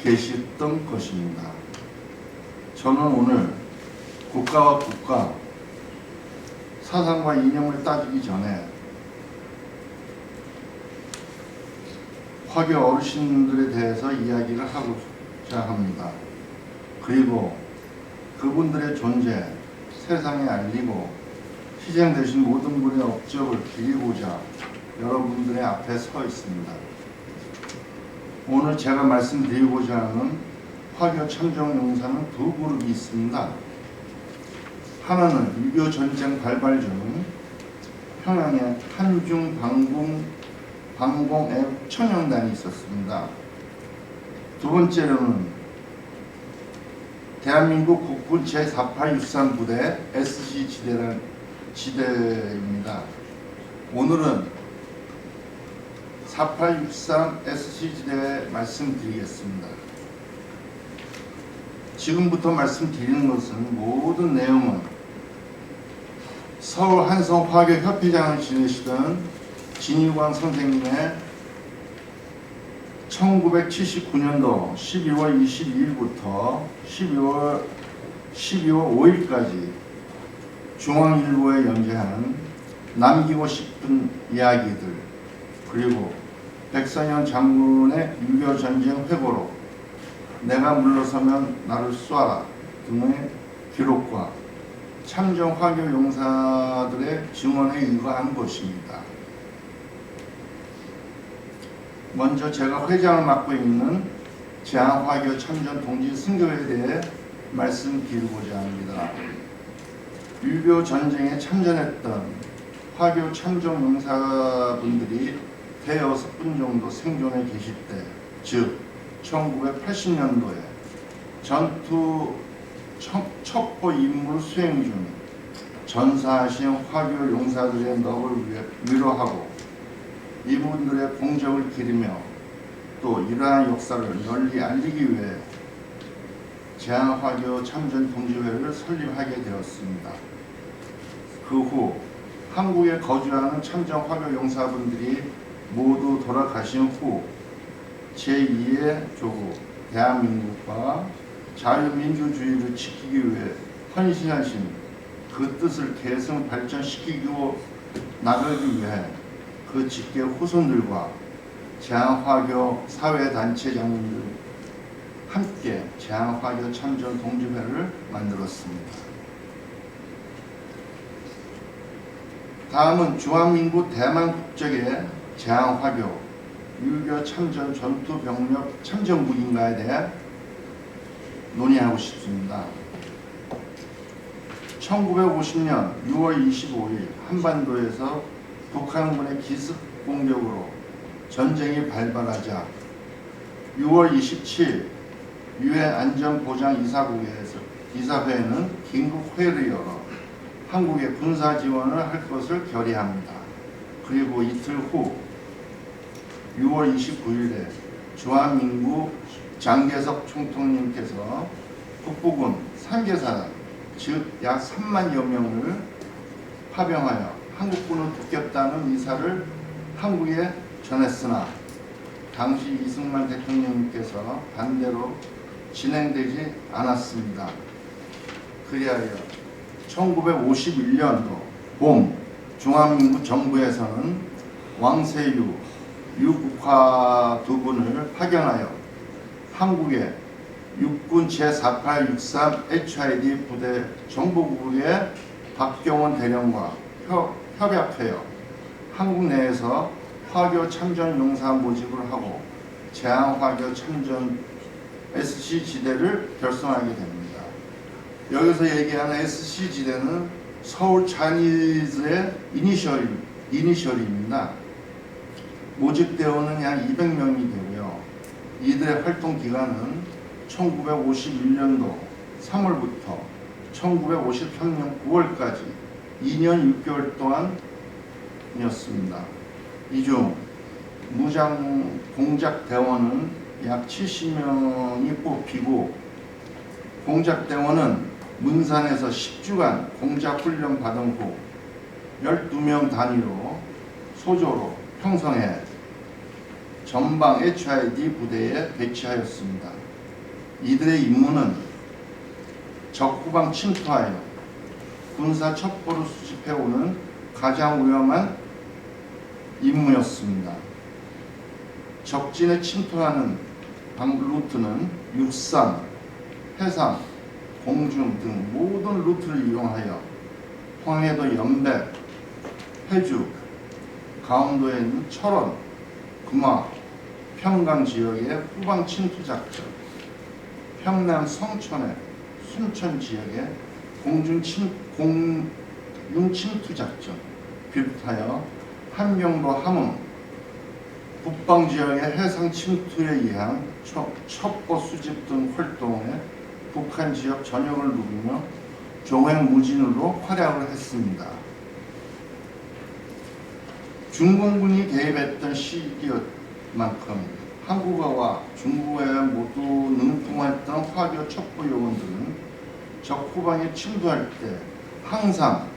계셨던 것입니다. 저는 오늘 국가와 국가, 사상과 이념을 따지기 전에 화교 어르신들에 대해서 이야기를 하고자 합니다. 그리고 그분들의 존재, 세상에 알리고 희생되신 모든 분의 업적을 기리고자 여러분들의 앞에 서 있습니다. 오늘 제가 말씀드리고자 하는 화교 참정 용사는 두 그룹이 있습니다. 하나는 6.25 전쟁 발발 중 평양에 한중 방공 애국 청년단이 있었습니다. 두 번째로는 대한민국 국군 제4863 부대 SC 지대입니다. 오늘은 4863 SC 지대 말씀드리겠습니다. 지금부터 말씀드리는 것은 모든 내용은 서울 한성 화교 협회장을 지내시던 진유광 선생님의 1979년도 12월 22일부터 12월 5일까지 중앙일보에 연재한 남기고 싶은 이야기들, 그리고 백선현 장군의 6.25 전쟁 회고록, 내가 물러서면 나를 쏴라 등의 기록과 참정 화교 용사들의 증언에 의거한 것입니다. 먼저 제가 회장을 맡고 있는 제한화교 참전 동지 승교에 대해 말씀드리고자 합니다. 6.25 전쟁에 참전했던 화교 참정 용사분들이 대여섯 분 정도 생존해 계실 때, 즉 1980년도에 전투 첩보 임무 수행 중 전사하신 화교 용사들의 넋을 위로하고 이분들의 공적을 기리며 또 이러한 역사를 널리 알리기 위해 제한화교 참전 동지회를 설립하게 되었습니다. 그 후 한국에 거주하는 참전 화교 용사분들이 모두 돌아가신 후 제2의 조국 대한민국과 자유민주주의를 지키기 위해 헌신하신 그 뜻을 계승 발전시키고 나가기 위해 그 직계 후손들과 제한화교 사회단체장님들 함께 제한화교 참전 동지회를 만들었습니다. 다음은 중화민국 대만 국적의 제한화교 6.25 참전 전투병력 참전국인가에 대해 논의하고 싶습니다. 1950년 6월 25일 한반도에서 북한군의 기습 공격으로 전쟁이 발발하자 6월 27일 유엔 안전보장이사회는 긴급 회의를 열어 한국에 군사 지원을 할 것을 결의합니다. 그리고 이틀 후 6월 29일에 주한민국 장개석 총통님께서 북부군 3개사단 즉 약 3만여 명을 파병하여 한국군을 돕겠다는 의사를 한국에 전했으나 당시 이승만 대통령님께서 반대로 진행되지 않았습니다. 그리하여 1951년도 봄 중화민국 정부에서는 왕세유, 유국화 두 분을 파견하여 한국에 육군 제4863 HID 부대 정보국의 박경원 대령과 협약하여 한국 내에서 화교 참전 용사 모집을 하고 제한화교 참전 SC 지대를 결성하게 됩니다. 여기서 얘기하는 SC 지대는 서울 차이니즈의 이니셜입니다. 모집대원은 약 200명이 되고요. 이들의 활동 기간은 1951년도 3월부터 1953년 9월까지 2년 6개월 동안이었습니다. 이 중 무장 공작대원은 약 70명이 뽑히고 공작대원은 문산에서 10주간 공작훈련 받은 후 12명 단위로 소조로 형성해 전방 HID 부대에 배치하였습니다. 이들의 임무는 적 후방 침투하여 군사 첩보를 수집해오는 가장 위험한 임무였습니다. 적진에 침투하는 루트는 육상, 해상, 공중 등 모든 루트를 이용하여 황해도 연백, 회주, 강원도에 있는 철원, 금화, 평강 지역의 후방 침투 작전, 평남 성천의 순천 지역의 공중 침투 작전 비롯하여 함경도 함흥, 북방 지역의 해상 침투에 의한 첩보 수집 등 활동에 북한 지역 전역을 누비며 종횡무진으로 활약을 했습니다. 중공군이 개입했던 시기만큼 한국어와 중국어에 모두 능통했던 화교 첩보 요원들은 적 후방에 침투할 때 항상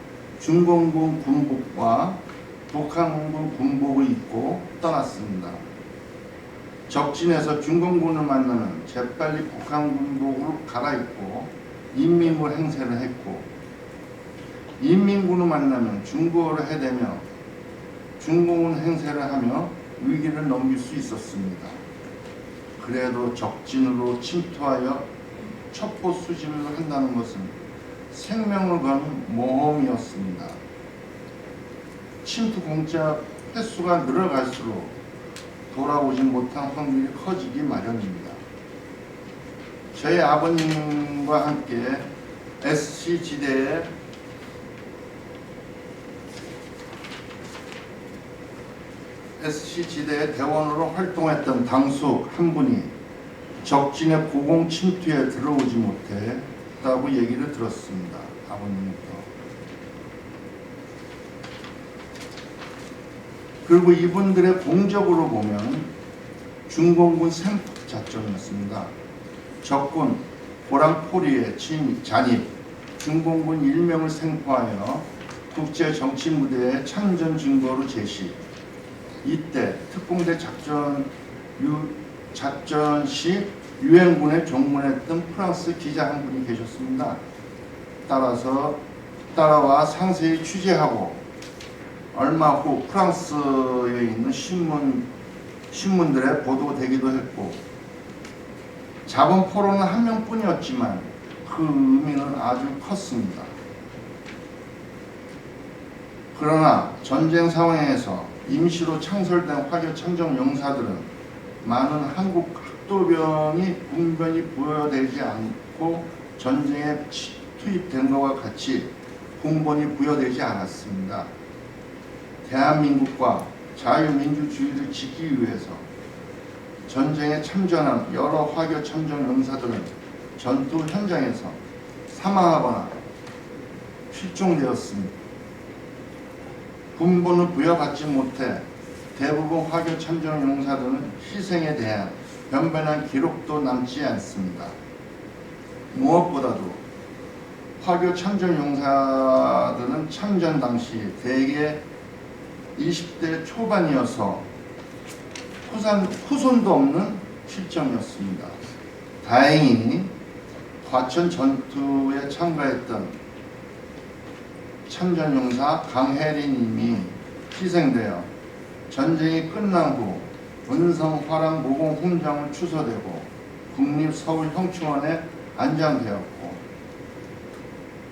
중공군 군복과 북한군 군복을 입고 떠났습니다. 적진에서 중공군을 만나면 재빨리 북한 군복으로 갈아입고 인민군 행세를 했고, 인민군을 만나면 중국어를 해대며 중공군 행세를 하며 위기를 넘길 수 있었습니다. 그래도 적진으로 침투하여 첩보 수집을 한다는 것은 생명을 거는 모험이었습니다. 침투 공작 횟수가 늘어갈수록 돌아오지 못한 확률이 커지기 마련입니다. 저희 아버님과 함께 SC지대의 대원으로 활동했던 당숙 한 분이 적진의 고공 침투에 들어오지 못했다고 얘기를 들었습니다. 아버님부터. 그리고 이분들의 공적으로 보면 중공군 생포 작전이었습니다. 적군 고랑포리에 잔입, 중공군 1명을 생포하여 국제정치무대에 참전 증거로 제시. 이때 특공대 작전 시 유엔군에 종문했던 프랑스 기자 한 분이 계셨습니다. 따라와 상세히 취재하고 얼마 후 프랑스에 있는 신문들에 보도되기도 했고, 자본 포로는 한 명뿐이었지만 그 의미는 아주 컸습니다. 그러나 전쟁 상황에서 임시로 창설된 화교 참전 용사들은 많은 한국 학도병이 군번이 부여되지 않고 전쟁에 투입된 것과 같이 군번이 부여되지 않았습니다. 대한민국과 자유민주주의를 지키기 위해서 전쟁에 참전한 여러 화교 참전 용사들은 전투 현장에서 사망하거나 실종되었습니다. 군번을 부여받지 못해 대부분 화교 참전 용사들은 희생에 대한 변변한 기록도 남지 않습니다. 무엇보다도 화교 참전 용사들은 참전 당시 대개 20대 초반이어서 후손도 없는 실정이었습니다. 다행히 과천 전투에 참가했던 참전용사 강혜리님이 희생되어 전쟁이 끝난 후 은성 화랑 모공 훈장을 추서되고 국립서울형충원에 안장되었고,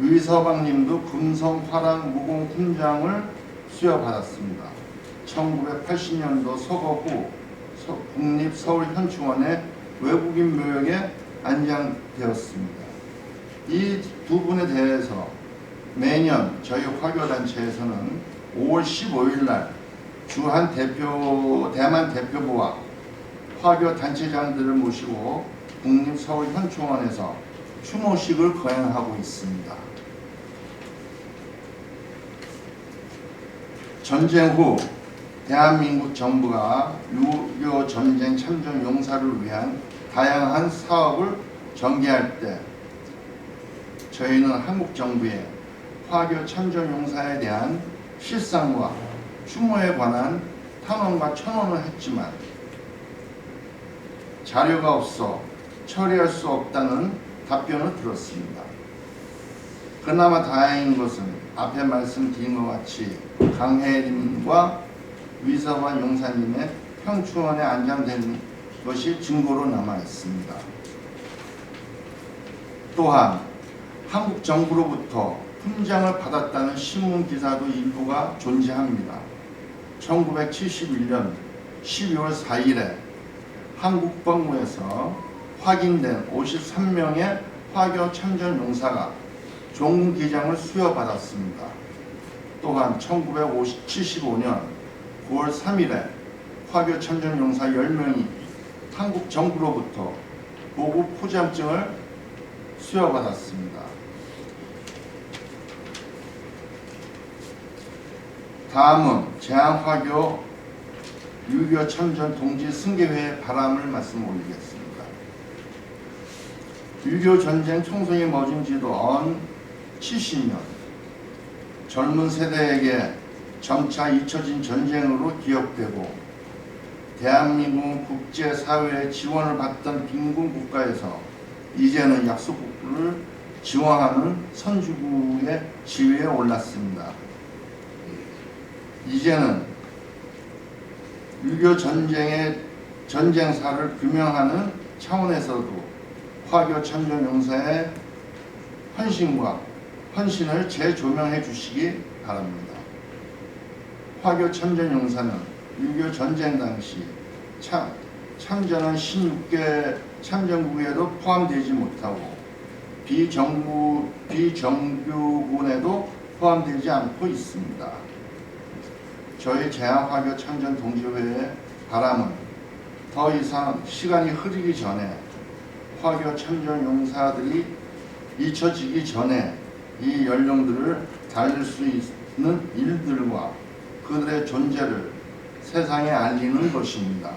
의서방님도 금성 화랑 모공 훈장을 수여받았습니다. 1980년도 서거 후 국립서울현충원의 외국인 묘역에 안장되었습니다. 이 두 분에 대해서 매년 저희 화교단체에서는 5월 15일 날 주한 대만 대표부와 화교 단체장들을 모시고 국립서울현충원에서 추모식을 거행하고 있습니다. 전쟁 후 대한민국 정부가 6.25 전쟁 참전 용사를 위한 다양한 사업을 전개할 때 저희는 한국 정부에 화교 참전 용사에 대한 실상과 추모에 관한 탄원과 천원을 했지만 자료가 없어 처리할 수 없다는 답변을 들었습니다. 그나마 다행인 것은 앞에 말씀드린 것 같이 강혜림과 위서관 용사님의 평추원에 안장된 것이 증거로 남아 있습니다. 또한 한국 정부로부터 훈장을 받았다는 신문 기사도 일부가 존재합니다. 1971년 12월 4일에 한국 법무에서 확인된 53명의 화교 참전 용사가 종기장을 수여받았습니다. 또한 1975년 9월 3일에 화교 참전 용사 10명이 한국 정부로부터 보고 포장증을 수여받았습니다. 다음은 제한화교 유교 참전 동지 승계회의 바람을 말씀 올리겠습니다. 유교 전쟁 총성이 멎은 지도 언 70년, 젊은 세대에게 점차 잊혀진 전쟁으로 기억되고 대한민국 국제사회의 지원을 받던 빈곤 국가에서 이제는 약소국부를 지원하는 선주국의 지위에 올랐습니다. 이제는 유교 전쟁의 전쟁사를 규명하는 차원에서도 화교 참전 용사의 헌신을 재조명해 주시기 바랍니다. 화교 참전 용사는 유교 전쟁 당시 참전한 16개 참전국에도 포함되지 못하고 비정규군에도 포함되지 않고 있습니다. 저희 제한화교 참전 동지회의 바람은 더 이상 시간이 흐르기 전에 화교 참전 용사들이 잊혀지기 전에 이 연령들을 달릴 수 있는 일들과 그들의 존재를 세상에 알리는 것입니다.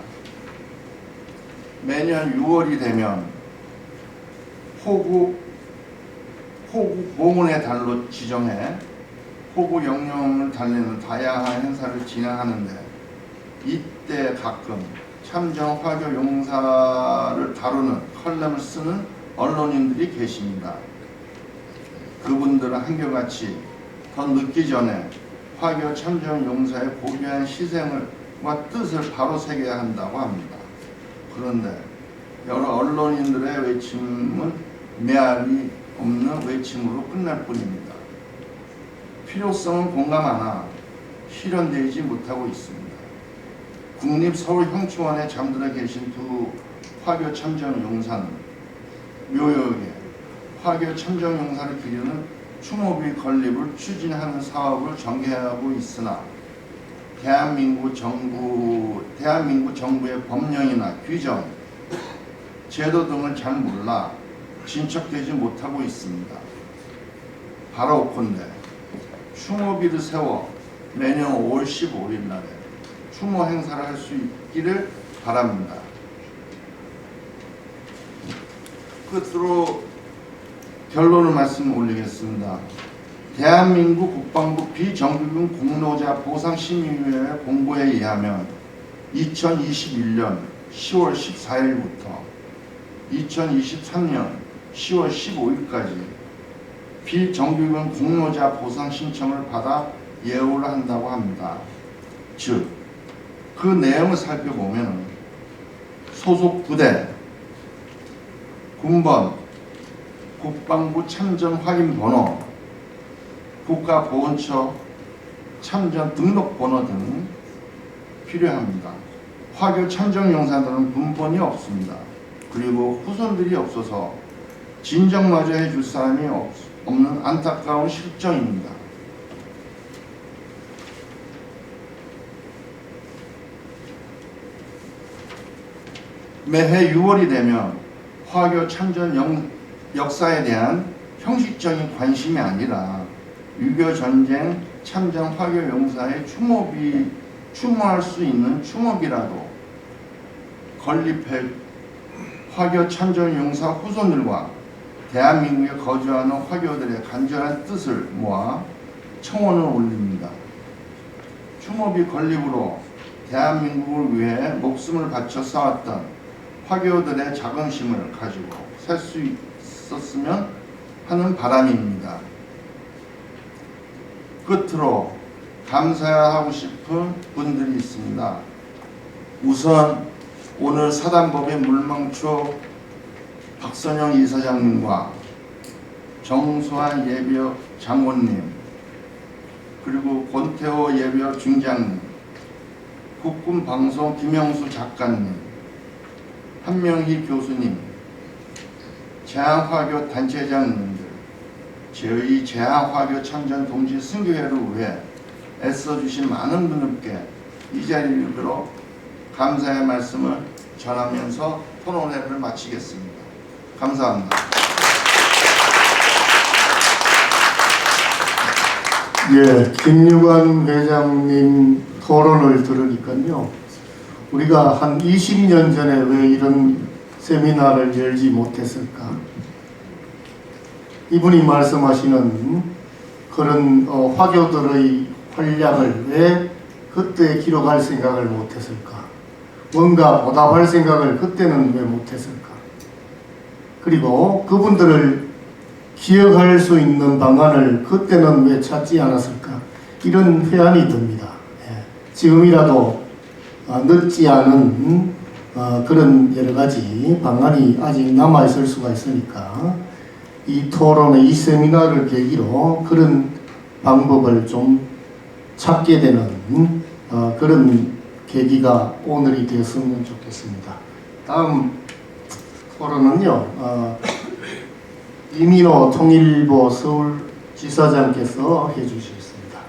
매년 6월이 되면 호국 봉헌의 달로 지정해 호국 영령을 달리는 다양한 행사를 진행하는데 이때 가끔 참전 화교 용사를 다루는 컬럼을 쓰는 언론인들이 계십니다. 그분들은 한결같이 더 늦기 전에 화교 참전 용사의 고귀한 희생과 뜻을 바로 새겨야 한다고 합니다. 그런데 여러 언론인들의 외침은 메아리 없는 외침으로 끝날 뿐입니다. 필요성은 공감하나 실현되지 못하고 있습니다. 국립서울형충원에 잠들어 계신 두 화교 참전 용사는 묘역에 화교 참전 용사를 기리는 추모비 건립을 추진하는 사업을 전개하고 있으나 대한민국 정부의 법령이나 규정, 제도 등을 잘 몰라 진척되지 못하고 있습니다. 바라옵건대 추모비를 세워 매년 5월 15일 날에 추모 행사를 할 수 있기를 바랍니다. 끝으로 결론을 말씀 올리겠습니다. 대한민국 국방부 비정규군 공로자 보상심의위원회 공고에 의하면 2021년 10월 14일부터 2023년 10월 15일까지 비정규군 공로자 보상 신청을 받아 예우를 한다고 합니다. 즉, 그 내용을 살펴보면 소속 부대, 군번, 국방부 참전 확인 번호, 국가보훈처 참전 등록 번호 등 필요합니다. 화교 참전 용사들은 군번이 없습니다. 그리고 후손들이 없어서 진정마저 해줄 사람이 없는 안타까운 실정입니다. 매해 6월이 되면 화교 참전 역사에 대한 형식적인 관심이 아니라 유교 전쟁 참전 화교 용사의 추모할 수 있는 추모비라도 건립해 화교 참전 용사 후손들과 대한민국에 거주하는 화교들의 간절한 뜻을 모아 청원을 올립니다. 생업이 건립으로 대한민국을 위해 목숨을 바쳐 싸웠던 화교들의 자긍심을 가지고 살 수 있었으면 하는 바람입니다. 끝으로 감사하고 싶은 분들이 있습니다. 우선 오늘 사단법인 물망초 박선영 이사장님과 정수환 예비역 장관님, 그리고 권태호 예비역 중장님, 국군방송 김영수 작가님, 한명희 교수님, 재앙화교 단체장님들, 저희 재앙화교 참전 동지 승교회를 위해 애써주신 많은 분들께 이 자리를 빌어 감사의 말씀을 전하면서 토론회를 마치겠습니다. 감사합니다. 예, 김유관 회장님 토론을 들으니까요. 우리가 한 20년 전에 왜 이런 세미나를 열지 못했을까? 이분이 말씀하시는 그런 화교들의 활약을 왜 그때 기록할 생각을 못했을까? 뭔가 보답할 생각을 그때는 왜 못했을까? 그리고 그분들을 기억할 수 있는 방안을 그때는 왜 찾지 않았을까? 이런 회한이 듭니다. 예. 지금이라도 늦지 않은 그런 여러 가지 방안이 아직 남아있을 수가 있으니까 이 토론의 이 세미나를 계기로 그런 방법을 좀 찾게 되는 그런 계기가 오늘이 되었으면 좋겠습니다. 다음 토론은요. 이민호 통일부 서울지사장께서 해주시겠습니다.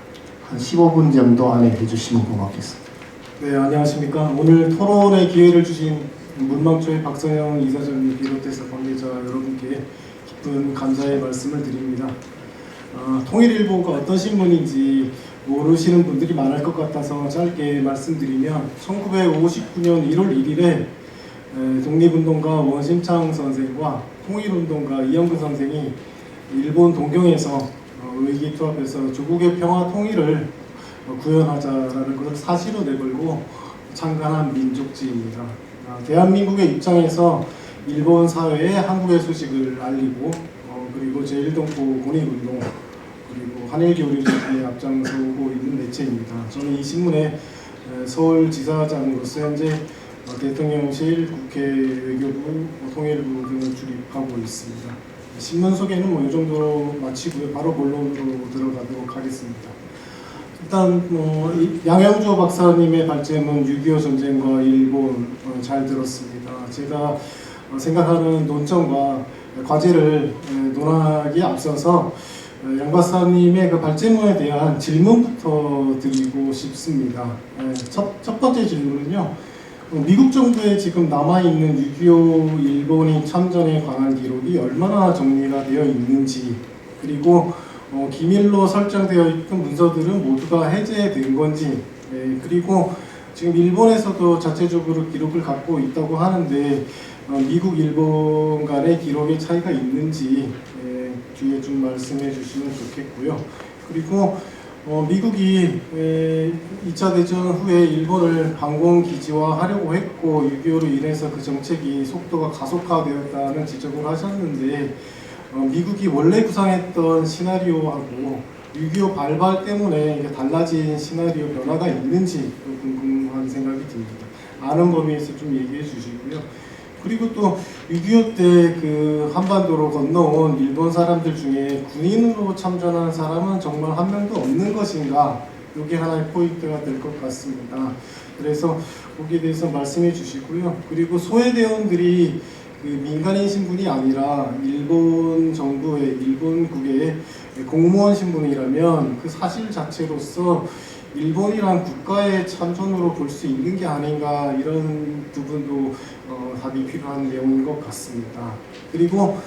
한 15분 정도 안에 해주시면 고맙겠습니다. 네, 안녕하십니까. 오늘 토론의 기회를 주신 물망초의 박선영 이사장님 비롯해서 관계자 여러분께 깊은 감사의 말씀을 드립니다. 통일일보가 어떤 신문인지 모르시는 분들이 많을 것 같아서 짧게 말씀드리면 1959년 1월 1일에 독립운동가 원심창 선생과 통일운동가 이영근 선생이 일본 동경에서 의기투합해서 조국의 평화 통일을 구현하자라는 것을 사시로 내걸고 창간한 민족지입니다. 대한민국의 입장에서 일본 사회에 한국의 소식을 알리고 그리고 제1동포 권익운동 그리고 한일교류에 앞장서고 있는 매체입니다. 저는 이 신문의 서울지사장으로서 현재 대통령실, 국회 외교부, 통일부 등을 출입하고 있습니다. 신문 소개는 이 정도로 마치고요. 바로 본론으로 들어가도록 하겠습니다. 일단 양영조 박사님의 발제문 6.25 전쟁과 일본 잘 들었습니다. 제가 생각하는 논점과 과제를 논하기에 앞서서 양 박사님의 그 발제문에 대한 질문부터 드리고 싶습니다. 첫 번째 질문은요. 미국 정부에 지금 남아있는 6.25 일본인 참전에 관한 기록이 얼마나 정리가 되어 있는지, 그리고 기밀로 설정되어 있던 문서들은 모두가 해제된 건지, 그리고 지금 일본에서도 자체적으로 기록을 갖고 있다고 하는데 미국, 일본 간의 기록의 차이가 있는지 뒤에 좀 말씀해 주시면 좋겠고요. 그리고 미국이 2차 대전 후에 일본을 방공기지화하려고 했고 6.25로 인해서 그 정책이 속도가 가속화되었다는 지적을 하셨는데 미국이 원래 구상했던 시나리오하고 6.25 발발 때문에 이게 달라진 시나리오 변화가 있는지 궁금한 생각이 듭니다. 아는 범위에서 좀 얘기해 주시고요. 그리고 또 6.25 때 그 한반도로 건너온 일본 사람들 중에 군인으로 참전한 사람은 정말 한 명도 없는 것인가? 이게 하나의 포인트가 될 것 같습니다. 그래서 거기에 대해서 말씀해 주시고요. 그리고 소외대원들이 그 민간인 신분이 아니라 일본 정부의, 일본국의 공무원 신분이라면 그 사실 자체로서 일본이란 국가의 참전으로 볼 수 있는 게 아닌가, 이런 부분도 답이 필요한 내용인 것 같습니다. 그리고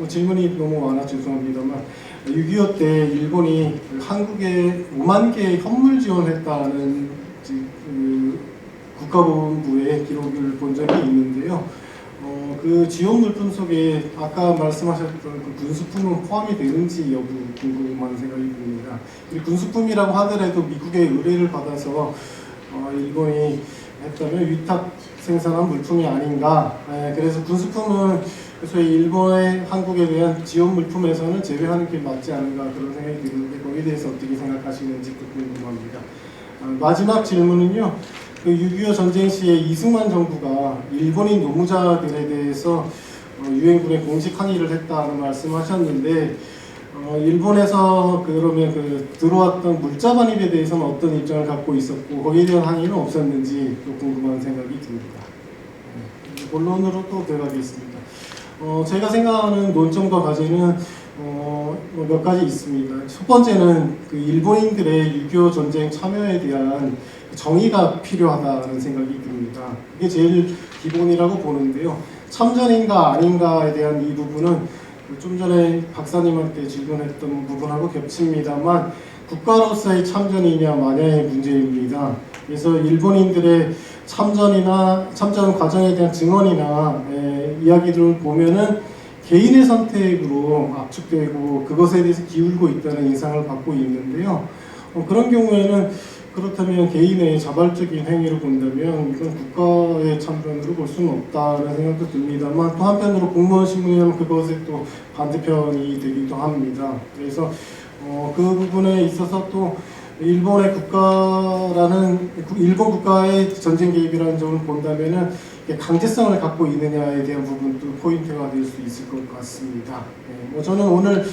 질문이 너무 많아 죄송합니다만 6.25 때 일본이 한국에 5만 개의 현물 지원했다는 그 국가보훈부의 기록을 본 적이 있는데요. 그 지원 물품 속에 아까 말씀하셨던 그 군수품은 포함이 되는지 여부 궁금한 생각이 듭니다. 이 군수품이라고 하더라도 미국의 의뢰를 받아서 일본이 했다면 위탁 생산한 물품이 아닌가. 그래서 군수품은 소위 일본의 한국에 대한 지원 물품에서는 제외하는 게 맞지 않은가 그런 생각이 드는데 거기에 대해서 어떻게 생각하시는지 궁금합니다. 마지막 질문은요. 그 6.25 전쟁 시에 이승만 정부가 일본인 노무자들에 대해서 유엔군에 공식 항의를 했다는 말씀하셨는데 일본에서 그러면 그 들어왔던 물자 반입에 대해서는 어떤 입장을 갖고 있었고 거기에 대한 항의는 없었는지 또 궁금한 생각이 듭니다. 본론으로 또 들어가겠습니다. 제가 생각하는 논점과 과제는 몇 가지 있습니다. 첫 번째는 그 일본인들의 6.25 전쟁 참여에 대한 정의가 필요하다는 생각이 듭니다. 이게 제일 기본이라고 보는데요. 참전인가 아닌가에 대한 이 부분은 좀 전에 박사님한테 질문했던 부분하고 겹칩니다만 국가로서의 참전이냐 마냐의 문제입니다. 그래서 일본인들의 참전이나 참전 과정에 대한 증언이나 이야기들을 보면은 개인의 선택으로 압축되고 그것에 대해서 기울고 있다는 인상을 받고 있는데요. 그런 경우에는 그렇다면 개인의 자발적인 행위를 본다면 이건 국가의 참전으로 볼 수는 없다는 생각도 듭니다만 또 한편으로 공무원 신문이라면 그것에 또 반대편이 되기도 합니다. 그래서 그 부분에 있어서 또 일본 국가의 전쟁 개입이라는 점을 본다면은 강제성을 갖고 있느냐에 대한 부분도 포인트가 될 수 있을 것 같습니다. 저는 오늘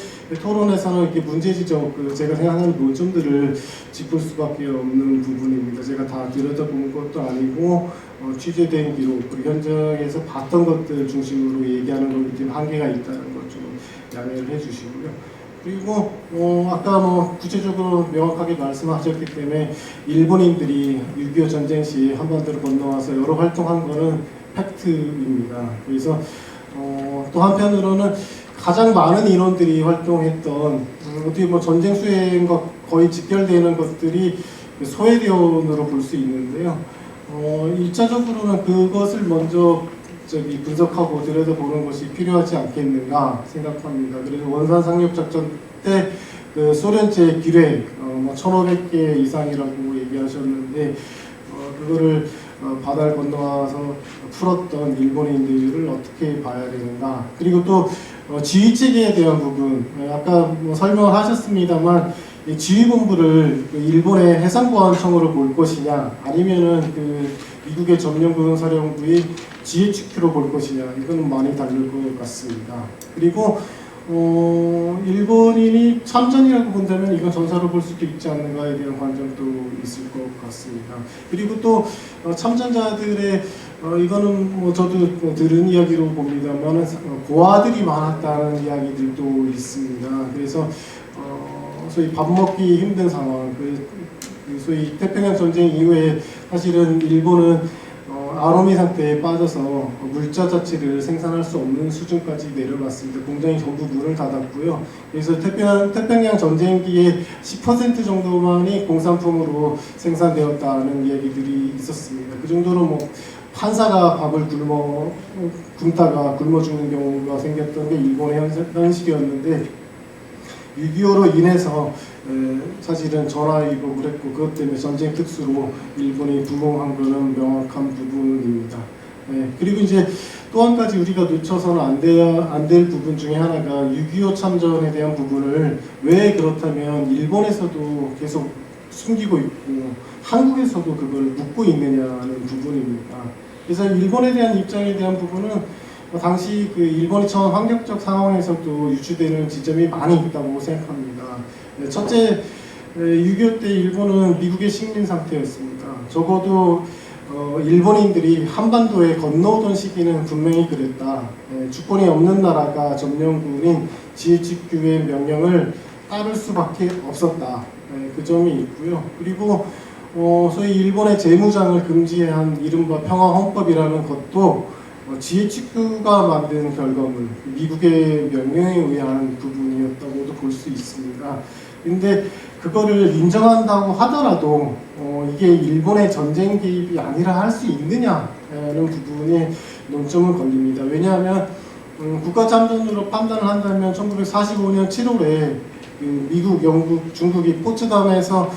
토론에서는 이렇게 문제 지적, 제가 생각하는 논점들을 짚을 수밖에 없는 부분입니다. 제가 다 들여다본 것도 아니고 취재된 기록, 그리고 현장에서 봤던 것들 중심으로 얘기하는 거기 때문에 한계가 있다는 것 좀 양해를 해주시고요. 그리고 아까 구체적으로 명확하게 말씀하셨기 때문에 일본인들이 6.25 전쟁 시 한반도를 건너와서 여러 활동한 거는 팩트입니다. 그래서 또 한편으로는 가장 많은 인원들이 활동했던 어떻게 전쟁 수행과 거의 직결되는 것들이 소해대원으로 볼 수 있는데요. 일차적으로는 그것을 먼저 분석하고 들여다보는 것이 필요하지 않겠는가 생각합니다. 그래서 원산 상륙 작전 때 그 소련제 기뢰 1,500개 이상이라고 얘기하셨는데 그거를 바다를 건너와서 풀었던 일본인들을 어떻게 봐야 되는가. 그리고 또 지휘 체계에 대한 부분 아까 설명을 하셨습니다만 이 지휘본부를 일본의 해상보안청으로 볼 것이냐 아니면은 그 미국의 점령군사령부의 GHQ로 볼 것이냐 이거는 많이 다를 것 같습니다. 그리고 일본인이 참전이라고 본다면 이건 전사로 볼 수도 있지 않는가에 대한 관점도 있을 것 같습니다. 그리고 또 참전자들의 이거는 저도 들은 이야기로 봅니다만 고아들이 많았다는 이야기들도 있습니다. 그래서 소위 밥 먹기 힘든 상황, 소위 태평양 전쟁 이후에 사실은 일본은 아노미 상태에 빠져서 물자 자체를 생산할 수 없는 수준까지 내려갔습니다. 공장이 전부 문을 닫았고요. 그래서 태평양 전쟁기에 10% 정도만이 공산품으로 생산되었다는 이야기들이 있었습니다. 그 정도로 판사가 밥을 굶다가 굶어 죽는 경우가 생겼던 게 일본의 현실이었는데 6.25로 인해서 사실은 전화위복을 했고 그것 때문에 전쟁 특수로 일본이 부응한 것은 명확한 부분입니다. 그리고 이제 또 한 가지 우리가 놓쳐서는 안 될 부분 중에 하나가 6.25 참전에 대한 부분을 왜 그렇다면 일본에서도 계속 숨기고 있고 한국에서도 그걸 묻고 있느냐는 부분입니다. 그래서 일본에 대한 입장에 대한 부분은 당시 그 일본이 처한 환경적 상황에서도 유추되는 지점이 많이 있다고 생각합니다. 첫째, 6.25 때 일본은 미국의 식민 상태였습니다. 적어도 일본인들이 한반도에 건너오던 시기는 분명히 그랬다. 주권이 없는 나라가 점령군인 GHQ의 명령을 따를 수밖에 없었다. 그 점이 있고요. 그리고 소위 일본의 재무장을 금지한 이른바 평화헌법이라는 것도 GHQ가 만든 결과물, 미국의 명령에 의한 부분이었다고도 볼 수 있습니다. 근데 그거를 인정한다고 하더라도 이게 일본의 전쟁 개입이 아니라 할 수 있느냐는 부분이 논점은 걸립니다. 왜냐하면 국가 참전으로 판단을 한다면 1945년 7월에 그 미국, 영국, 중국이 포츠담에서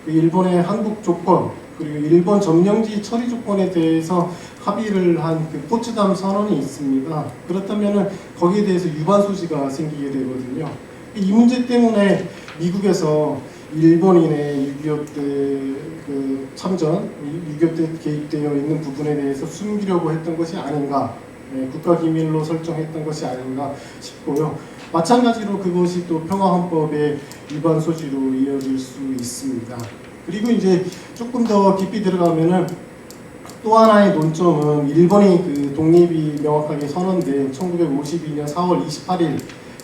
그 일본의 항복 조건 그리고 일본 점령지 처리 조건에 대해서 합의를 한 그 포츠담 선언이 있습니다. 그렇다면 거기에 대해서 위반 소지가 생기게 되거든요. 이 문제 때문에 미국에서 일본인의 6.25 때 그 참전, 6.25 때 개입되어 있는 부분에 대해서 숨기려고 했던 것이 아닌가, 국가기밀로 설정했던 것이 아닌가 싶고요. 마찬가지로 그것이 또 평화헌법의 위반 소지로 이어질 수 있습니다. 그리고 이제 조금 더 깊이 들어가면은 또 하나의 논점은 일본이 그 독립이 명확하게 선언된 1952년 4월 28일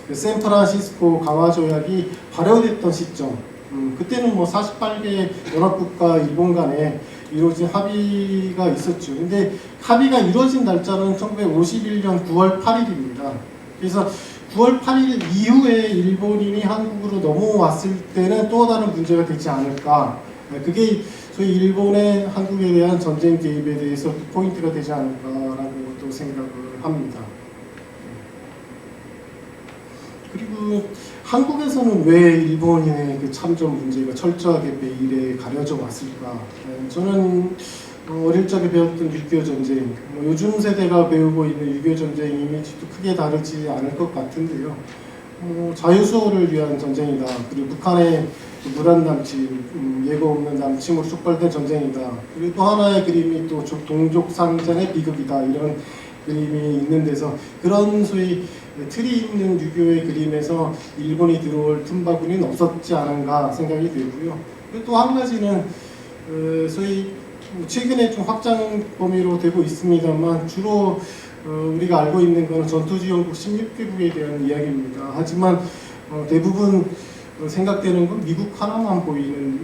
그 샌프란시스코 강화 조약이 발효됐던 시점. 그때는 뭐 48개 연합국가 일본 간에 이루어진 합의가 있었죠. 근데 합의가 이루어진 날짜는 1951년 9월 8일입니다. 그래서 9월 8일 이후에 일본인이 한국으로 넘어왔을 때는 또 다른 문제가 되지 않을까. 그게 소위 일본의 한국에 대한 전쟁 개입에 대해서 포인트가 되지 않을까라고 또 생각을 합니다. 그리고 한국에서는 왜 일본인의 그 참전 문제가 철저하게 매일에 가려져 왔을까? 저는 어릴 적에 배웠던 6.25 전쟁, 요즘 세대가 배우고 있는 6.25 전쟁 이미지도 크게 다르지 않을 것 같은데요. 자유수호를 위한 전쟁이다. 그리고 북한의 무단 남침, 예고 없는 남침으로 촉발된 전쟁이다. 그리고 또 하나의 그림이 또 동족 상전의 비극이다. 이런 그림이 있는 데서 그런 소위 틀이 있는 유교의 그림에서 일본이 들어올 틈바구니는 없었지 않은가 생각이 되고요. 또 한 가지는 소위 최근에 좀 확장 범위로 되고 있습니다만 주로 우리가 알고 있는 것은 전투지원국 16개국에 대한 이야기입니다. 하지만 대부분 생각되는 건 미국 하나만 보이는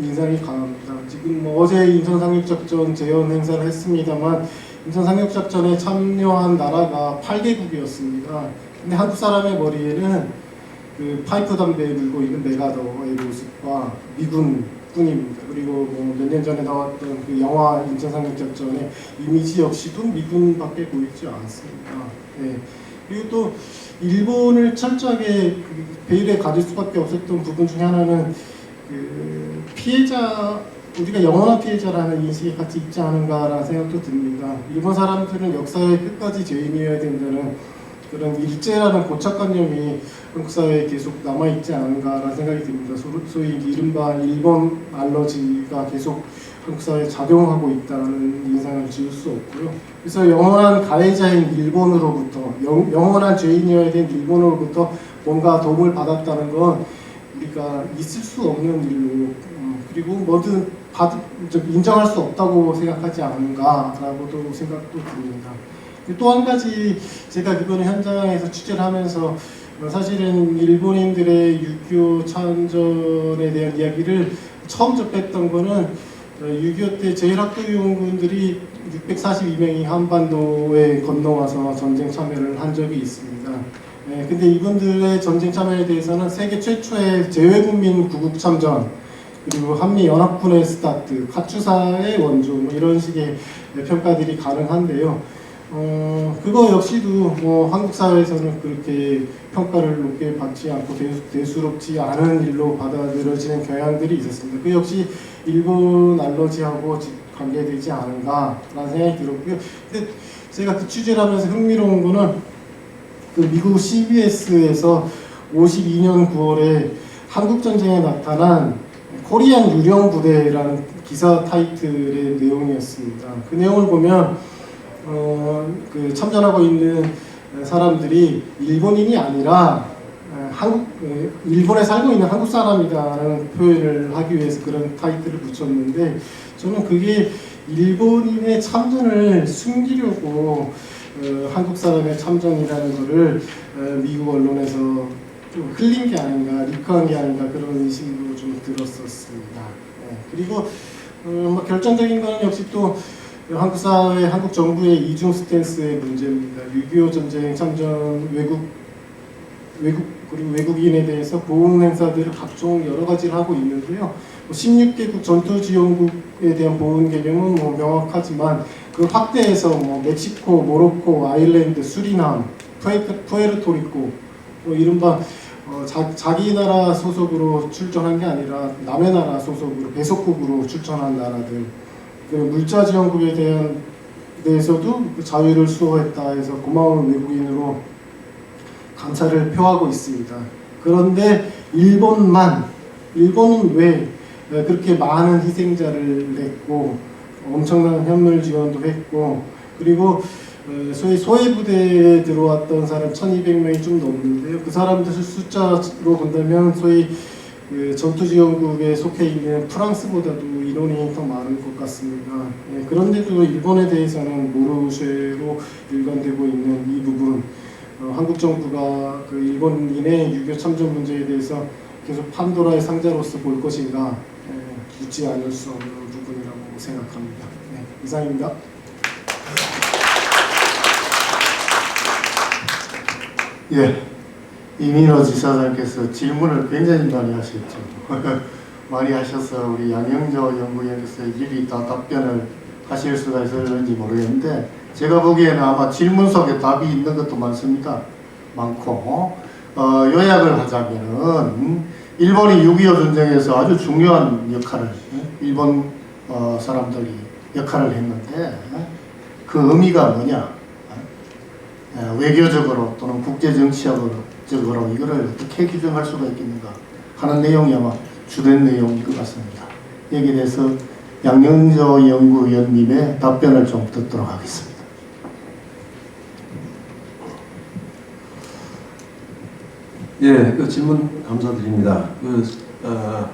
인상이 강합니다. 지금 뭐 어제 인천상륙작전 재현 행사를 했습니다만 인천상륙작전에 참여한 나라가 8개국이었습니다. 근데 한국 사람의 머리에는 그 파이프 담배 물고 있는 메가더의 모습과 미군뿐입니다. 그리고 뭐 몇 년 전에 나왔던 그 영화 인천상륙작전의 이미지 역시도 미군밖에 보이지 않습니다. 네. 그리고 또 일본을 철저하게 배율에 가질 수밖에 없었던 부분 중에 하나는 그 피해자, 우리가 영원한 피해자라는 인식이 같이 있지 않은가라는 생각도 듭니다. 일본 사람들은 역사의 끝까지 죄인이어야 된다는 그런 일제라는 고착관념이 한국 사회에 계속 남아있지 않은가라는 생각이 듭니다. 소위 이른바 일본 알러지가 계속 한국 사회에 작용하고 있다는 인상을 지울 수 없고요. 그래서 영원한 가해자인 일본으로부터, 영원한 죄인이어야 된 일본으로부터 뭔가 도움을 받았다는 건 우리가 있을 수 없는 일로, 그리고 뭐든 인정할 수 없다고 생각하지 않은가라고도 생각도 듭니다. 또 한 가지 제가 이번에 현장에서 취재를 하면서 사실은 일본인들의 6.25 참전에 대한 이야기를 처음 접했던 거는 6.25 때 제일학도위원군들이 642명이 한반도에 건너와서 전쟁 참여를 한 적이 있습니다. 근데 이분들의 전쟁 참여에 대해서는 세계 최초의 재외국민 구국 참전, 그리고 한미연합군의 스타트, 카투사의 원조, 뭐 이런 식의 평가들이 가능한데요. 그거 역시도 뭐 한국 사회에서는 그렇게 평가를 높게 받지 않고 대수롭지 않은 일로 받아들여지는 경향들이 있었습니다. 그 역시 일본 알러지하고 관계되지 않은가라는 생각이 들었고요. 근데 제가 그 취재를 하면서 흥미로운 거는 그 미국 CBS에서 52년 9월에 한국전쟁에 나타난 코리안 유령 부대라는 기사 타이틀의 내용이었습니다. 그 내용을 보면 그 참전하고 있는 사람들이 일본인이 아니라 일본에 살고 있는 한국 사람이다라는 표현을 하기 위해서 그런 타이틀을 붙였는데, 저는 그게 일본인의 참전을 숨기려고 한국 사람의 참전이라는 것을 미국 언론에서 좀 흘린 게 아닌가, 리크한 게 아닌가, 그런 의심도 좀 들었었습니다. 그리고 뭐 결정적인 거는 역시 또 한국 사회, 한국 정부의 이중 스탠스의 문제입니다. 6.25 전쟁 참전 그리고 외국인에 대해서 보호 행사들을 각종 여러 가지를 하고 있는데요. 16개국 전투지원국에 대한 보호 개념은 뭐 명확하지만 그 그 확대해서 뭐 멕시코, 모로코, 아일랜드, 수리남, 푸에르토리코 뭐 이른바 자기 나라 소속으로 출전한 게 아니라 남의 나라 소속으로 배속국으로 출전한 나라들, 그 물자 지원국에 대해서도 그 자유를 수호했다 해서 고마운 외국인으로 감사를 표하고 있습니다. 그런데 일본은 왜 그렇게 많은 희생자를 냈고 엄청난 현물 지원도 했고, 그리고 소위 소해부대에 들어왔던 사람 1200명이 좀 넘는데요. 그 사람들 숫자로 본다면 소위 그 전투지원국에 속해 있는 프랑스보다도 인원이 더 많은 것 같습니다. 예, 그런데도 일본에 대해서는 모르쇠로 일관되고 있는 이 부분, 한국 정부가 그 일본인의 유교 참전 문제에 대해서 계속 판도라의 상자로서 볼 것인가, 묻지 않을 수 없는 부분이라고 생각합니다. 네, 이상입니다. 예, 이민호 지사장께서 질문을 굉장히 많이 하셨죠. 많이 하셔서 우리 양영조 연구위원께서 일일이 다 답변을 하실 수가 있을지 모르겠는데, 제가 보기에는 아마 질문 속에 답이 있는 것도 많습니다. 많고, 요약을 하자면은 일본이 6.25 전쟁에서 아주 중요한 역할을, 일본 사람들이 역할을 했는데, 그 의미가 뭐냐, 외교적으로 또는 국제정치적으로 이거를 어떻게 규정할 수가 있겠는가 하는 내용이 아마 주된 내용인 것 같습니다. 여기에 대해서 양영조 연구위원님의 답변을 좀 듣도록 하겠습니다. 예, 그 질문 감사드립니다.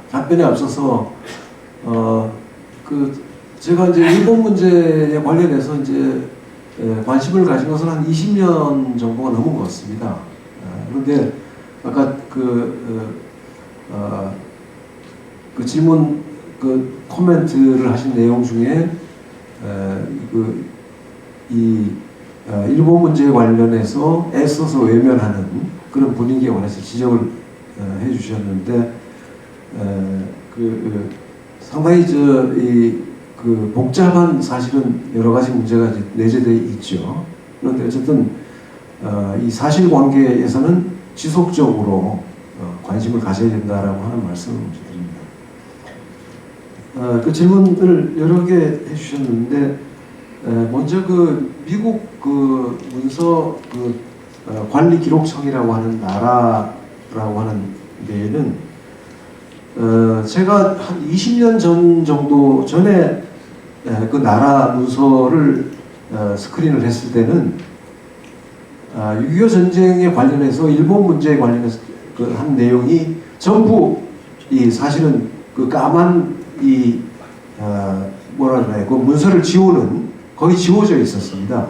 답변에 앞서서 제가 이제 일본 문제에 관련해서 이제 관심을 가진 것은 한 20년 정도가 넘은 것 같습니다. 그런데 아까 그 질문 코멘트를 하신 내용 중에 일본 문제에 관련해서 애써서 외면하는 그런 분위기에 관해서 지적을 해주셨는데, 상당히 복잡한 사실은 여러 가지 문제가 내재되어 있죠. 그런데 어쨌든 이 사실관계에서는 지속적으로 관심을 가져야 된다라고 하는 말씀을 드립니다. 그 질문을 여러 개 해주셨는데, 먼저 미국 문서 관리기록청이라고 하는 나라라고 하는 데에는 제가 한 20년 전 정도 전에 그 나라 문서를 스크린을 했을 때는 6.25 전쟁에 관련해서 일본 문제에 관련해서 한 내용이 전부 사실은 까만 그 문서를 지우는 거의 지워져 있었습니다.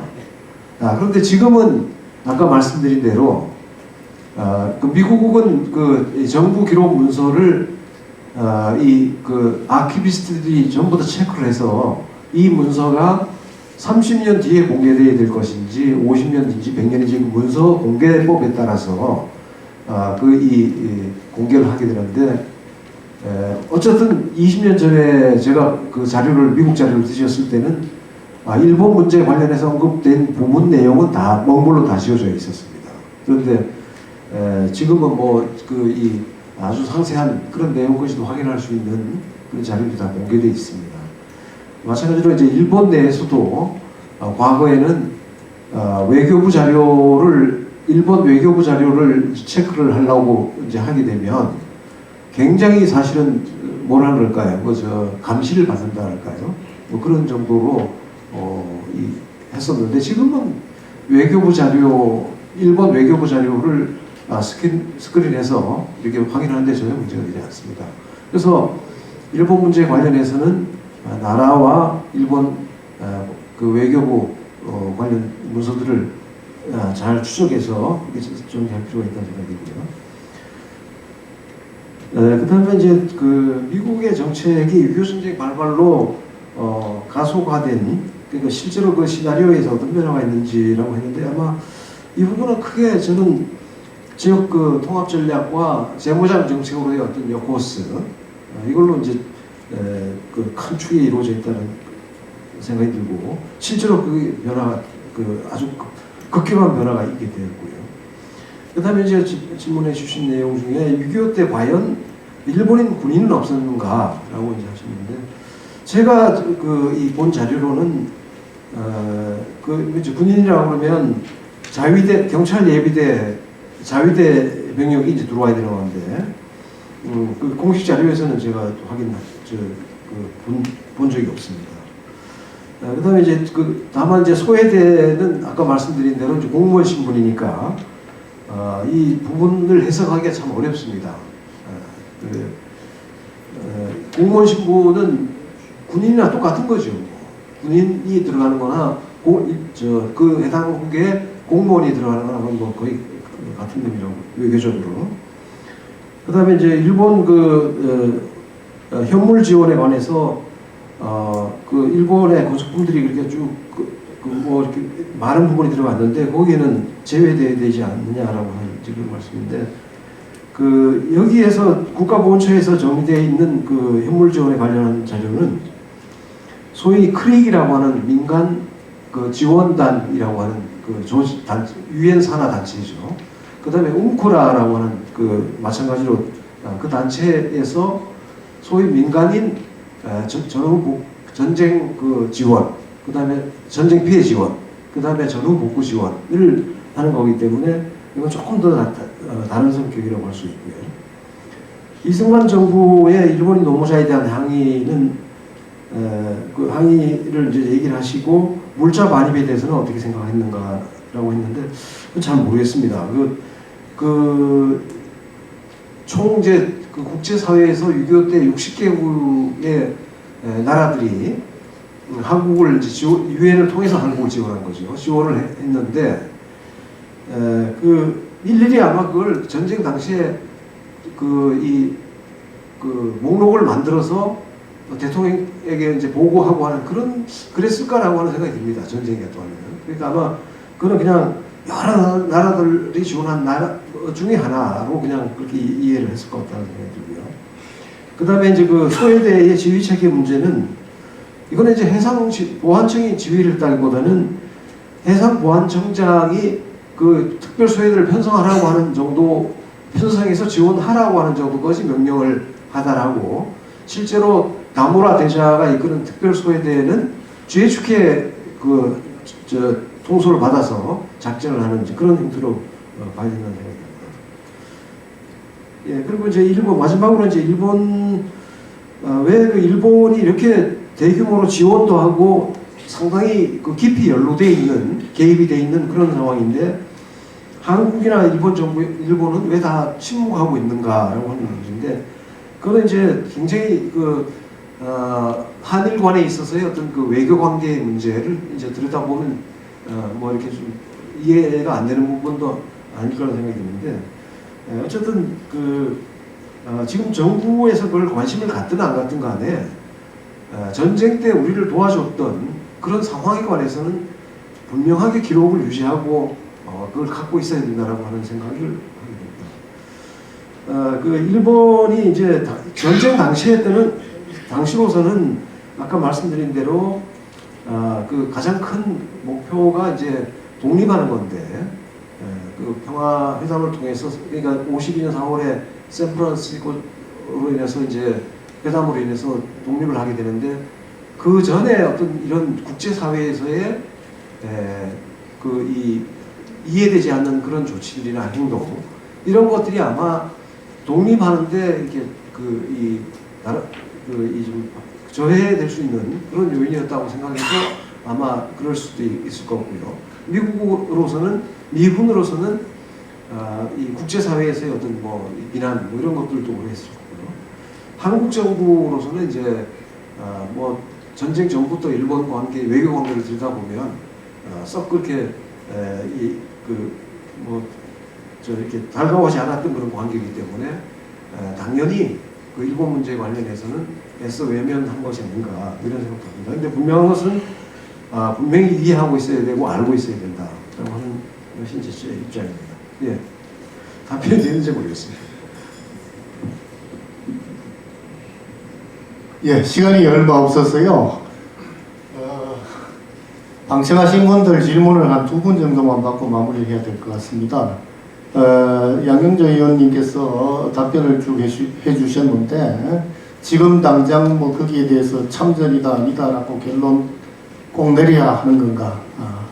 그런데 지금은 아까 말씀드린 대로 미국은 정부 기록 문서를 아키비스트들이 전부 다 체크를 해서 이 문서가 30년 뒤에 공개되어야 될 것인지 50년인지 100년인지 그 문서 공개법에 따라서 공개를 하게 되는데, 어쨌든 20년 전에 제가 미국 자료를 드셨을 때는 일본 문제에 관련해서 언급된 부분 내용은 다 몽골로 다 지워져 있었습니다. 그런데 지금은 아주 상세한 그런 내용까지도 확인할 수 있는 그런 자료들이 다 공개되어 있습니다. 마찬가지로 이제 일본 내에서도 과거에는 일본 외교부 자료를 체크를 하려고 이제 하게 되면 굉장히 사실은 뭐라 그럴까요? 감시를 받는다 할까요? 뭐 그런 정도로 했었는데, 지금은 일본 외교부 자료를 스크린해서 이렇게 확인하는데 전혀 문제가 되지 않습니다. 그래서 일본 문제에 관련해서는 나라와 일본 외교부 관련 문서들을 잘 추적해서 정리할 필요가 있다는 생각이고요. 그 다음에 이제 미국의 정책이 6.25 전쟁 발발로 가속화된, 그러니까 실제로 그 시나리오에서 어떤 변화가 있는지라고 했는데, 아마 이 부분은 크게 저는 지역 통합 전략과 재무장 정책으로의 어떤 코스, 이걸로 이제 큰 축이 이루어져 있다는 생각이 들고 실제로 그 변화가 아주 급격한 변화가 있게 되었고요. 그다음에 이제 질문해 주신 내용 중에 6.25 때 과연 일본인 군인은 없었는가라고 이제 하셨는데 제가 이 본 자료로는 이제 군인이라고 그러면 자위대 경찰 예비대 자위대 병력이 이제 들어와야 되는 건데 그 공식 자료에서는 제가 본 적이 없습니다. 그다음에 이제 다만 이제 소외대는 아까 말씀드린 대로 이제 공무원 신분이니까 이 부분을 해석하기가 참 어렵습니다. 공무원 신분은 군인이나 똑같은 거죠. 군인이 들어가는 거나 그 해당국에 공무원이 들어가는 거나 뭐 거의 같은 의미라고 외교적으로. 그다음에 이제 일본 현물 지원에 관해서 일본의 고속품들이 그렇게 쭉 뭐 이렇게 많은 부분이 들어갔는데 거기에는 제외되지 않느냐라고 하는 지금 말씀인데 여기에서 국가보훈처에서 정리되어 있는 현물 지원에 관련한 자료는 소위 크릭이라고 하는 민간 지원단이라고 하는 유엔 산하 단체죠. 그다음에 웅쿠라라고 하는 마찬가지로 그 단체에서 소위 민간인 전쟁 지원, 그다음에 전쟁 피해 지원, 그다음에 전후 복구 지원을 하는 거기 때문에 이건 조금 더 다른 성격이라고 할 수 있고요. 이승만 정부의 일본인 노무사에 대한 항의는 그 항의를 이제 얘기를 하시고 물자 반입에 대해서는 어떻게 생각했는가라고 했는데 잘 모르겠습니다. 총 이제 국제사회에서 6.25 때 60개국의 나라들이 한국을 이제 유엔을 통해서 한국을 지원한 거죠. 지원을 했는데 일일이 아마 그걸 전쟁 당시에 목록을 만들어서 대통령에게 이제 보고하고 하는 그랬을까라고 하는 생각이 듭니다. 전쟁에 동안에는. 그러니까 아마 그건 그냥 여러 나라들이 지원한 나라 중에 하나로 그냥 그렇게 이해를 했을 것 같다는 생각이 들고요. 그 다음에 이제 소외대의 지휘체계 문제는 이거는 이제 해상보안청이 지휘를 했다기보다는 해상보안청장이 특별 소외대를 편성하라고 하는 정도, 편성해서 지원하라고 하는 정도까지 명령을 하다라고 실제로 다무라 대자가 이끄는 특별 소외대는 GHQ의 통솔을 받아서 작전을 하는 그런 형태로 봐야 된다는 생각이 듭니다. 예, 그리고 이제 마지막으로 이제 왜 일본이 이렇게 대규모로 지원도 하고 상당히 깊이 연루되어 있는, 개입이 되어 있는 그런 상황인데 한국이나 일본은 왜 다 침묵하고 있는가라고 하는 문제인데 그거는 이제 굉장히 한일 간에 있어서의 어떤 외교 관계의 문제를 이제 들여다보면 뭐 이렇게 좀 이해가 안 되는 부분도 아닐 거라는 생각이 드는데 어쨌든 지금 정부에서 그걸 관심을 갖든 안 갖든 간에 전쟁 때 우리를 도와줬던 그런 상황에 관해서는 분명하게 기록을 유지하고 그걸 갖고 있어야 된다라고 하는 생각을 하게 됩니다. 일본이 이제 전쟁 당시로서는 아까 말씀드린 대로 가장 큰 목표가 이제 독립하는 건데 평화 회담을 통해서 그러니까 52년 4월에 샌프란시스코로 인해서 이제 회담으로 인해서 독립을 하게 되는데 그 전에 어떤 이런 국제사회에서의 이해되지 않는 그런 조치들이나 행동 이런 것들이 아마 독립하는데 이렇게 좀 저해될 수 있는 그런 요인이었다고 생각해서 아마 그럴 수도 있을 것 같고요. 미군으로서는 이 국제사회에서의 어떤 비난 이런 것들도 오래 했을 거고요. 한국 정부로서는 이제 전쟁 전부터 일본 관계, 외교 관계를 들여다보면 썩 그렇게 이렇게 달가워하지 않았던 그런 관계이기 때문에 당연히 일본 문제에 관련해서는 애써 외면한 것이 아닌가 이런 생각도 합니다. 그런데 분명한 것은 분명히 이해하고 있어야 되고 알고 있어야 된다라고 하는 것이 이제 제 입장입니다. 예, 답변이 되는지 모르겠습니다. 예, 시간이 얼마 없었어요. 방청하신 분들 질문을 한 2분 정도만 받고 마무리를 해야 될 것 같습니다. 양경조 의원님께서 답변을 쭉 해주셨는데 지금 당장 뭐 거기에 대해서 참전이다 아니다라고 결론 꼭 내려야 하는 건가?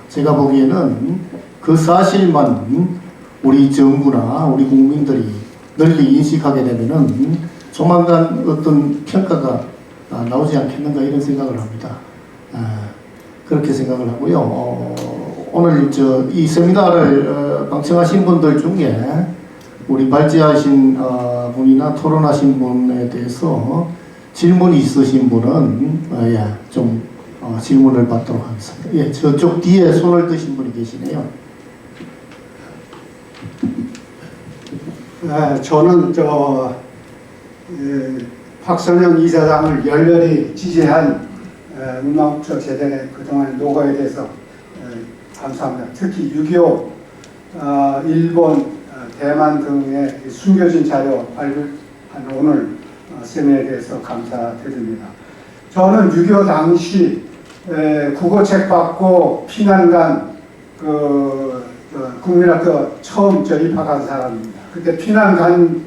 제가 보기에는 그 사실만 우리 정부나 우리 국민들이 널리 인식하게 되면은 조만간 어떤 평가가 나오지 않겠는가 이런 생각을 합니다. 그렇게 생각을 하고요. 오늘 이 세미나를 방청하신 분들 중에 우리 발제하신 분이나 토론하신 분에 대해서 질문이 있으신 분은 좀 질문을 받도록 하겠습니다. 예, 저쪽 뒤에 손을 드신 분이 계시네요. 저는 박선영 이사장을 열렬히 지지한 문화국적 재단의 그동안 노고에 대해서 감사합니다. 특히 6.25 일본, 대만 등의 숨겨진 자료 발굴한 오늘 세미나에 대해서 감사드립니다. 저는 6.25 당시 국어책 받고 피난 간 국민학교 처음 입학한 사람입니다. 그때 피난 간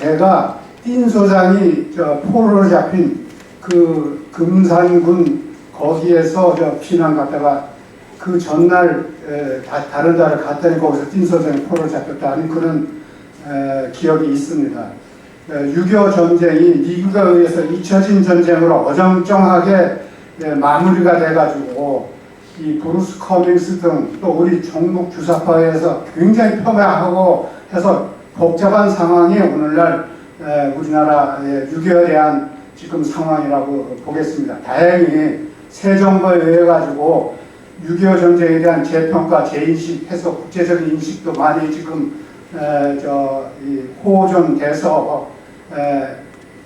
애가 띵 소장이 포로로 잡힌 그 금산군 거기에서 피난 갔다가 그 전날 다른 나라를 갔더니 거기서 띵 소장이 포로로 잡혔다는 그런 기억이 있습니다. 6.25 전쟁이 미국에 의해서 잊혀진 전쟁으로 어정쩡하게 마무리가 돼가지고 이 브루스 커밍스 등 또 우리 종북 주사파에서 굉장히 폄하하고 해서 복잡한 상황이 오늘날 우리나라의 6.25에 대한 지금 상황이라고 보겠습니다. 다행히 새 정부에 의해 가지고 6.25 전쟁에 대한 재평가, 재인식, 해석, 국제적인 인식도 많이 지금 호전돼서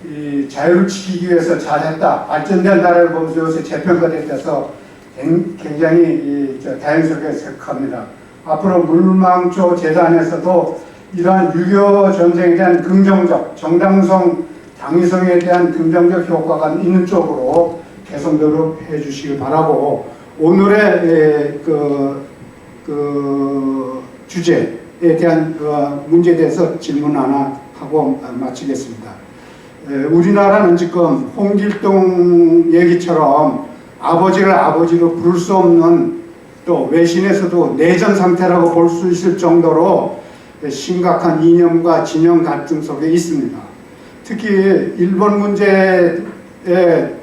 이 자유를 지키기 위해서 잘했다. 발전된 나라를 보면서 요새 재평가돼서 굉장히 다행스럽게 생각합니다. 앞으로 물망초 재단에서도 이러한 6.25 전쟁에 대한 긍정적, 정당성, 당위성에 대한 긍정적 효과가 있는 쪽으로 계속 노력해 주시길 바라고 오늘의 주제에 대한 문제에 대해서 질문 하나 하고 마치겠습니다. 우리나라는 지금 홍길동 얘기처럼 아버지를 아버지로 부를 수 없는 또 외신에서도 내전 상태라고 볼 수 있을 정도로 심각한 이념과 진영 갈등 속에 있습니다. 특히 일본 문제에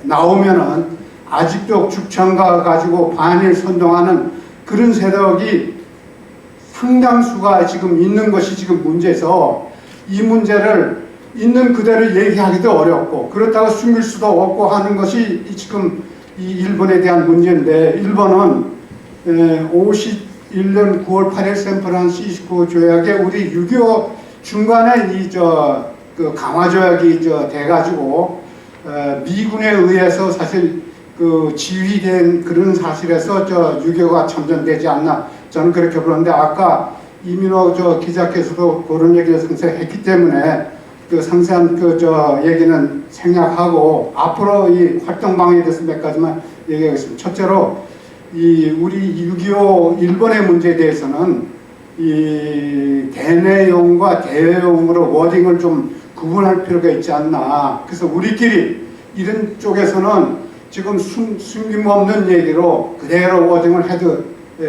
나오면은 아직도 죽창가 가지고 반일 선동하는 그런 세력이 상당수가 지금 있는 것이 지금 문제에서 이 문제를 있는 그대로 얘기하기도 어렵고 그렇다고 숨길 수도 없고 하는 것이 지금 이 일본에 대한 문제인데 일본은 51년 9월 8일 샌프란시스코 조약에 우리 6.25 중간에 그 강화 조약이 돼가지고 미군에 의해서 사실 그 지휘된 그런 사실에서 6.25가 참전되지 않나 저는 그렇게 보는데 아까 이민호 기자께서도 그런 얘기를 상세히 했기 때문에 그 상세한 얘기는 생략하고 앞으로 이 활동 방향에 대해서 몇 가지만 얘기하겠습니다. 첫째로 우리 6.25 일본의 문제에 대해서는 이 대내용과 대외용으로 워딩을 좀 구분할 필요가 있지 않나. 그래서 우리끼리 이런 쪽에서는 지금 숨김없는 얘기로 그대로 워딩을 해도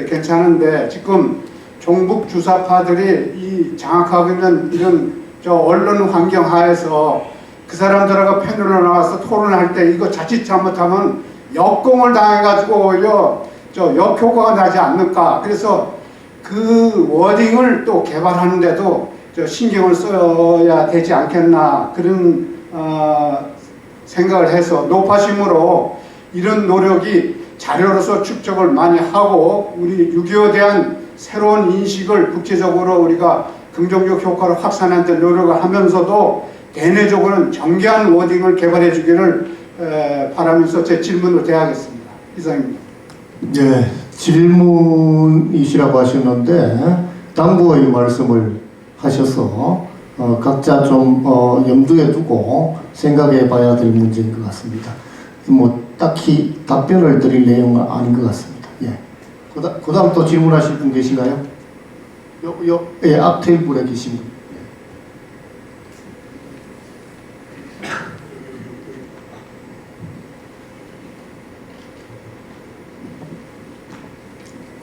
괜찮은데 지금 종북 주사파들이 이 장악하고 있는 이런 언론 환경 하에서 그 사람들하고 패널로 나와서 토론할 때 이거 자칫 잘못하면 역공을 당해가지고 오히려 역효과가 나지 않을까. 그래서 그 워딩을 또 개발하는데도 신경을 써야 되지 않겠나 그런 생각을 해서 높아심으로 이런 노력이 자료로서 축적을 많이 하고 우리 6.25에 대한 새로운 인식을 국제적으로 우리가 긍정적 효과를 확산하는 데 노력을 하면서도 대내적으로는 정교한 워딩을 개발해 주기를 바라면서 제 질문을 대하겠습니다. 이상입니다. 네, 질문이시라고 하셨는데 당부의 말씀을 하셔서 각자 좀 염두에 두고 생각해 봐야 될 문제인 것 같습니다. 뭐 딱히 답변을 드릴 내용은 아닌 것 같습니다. 예. 그다음 또 질문하실 분 계신가요? 예, 앞 테이블에 계신 분.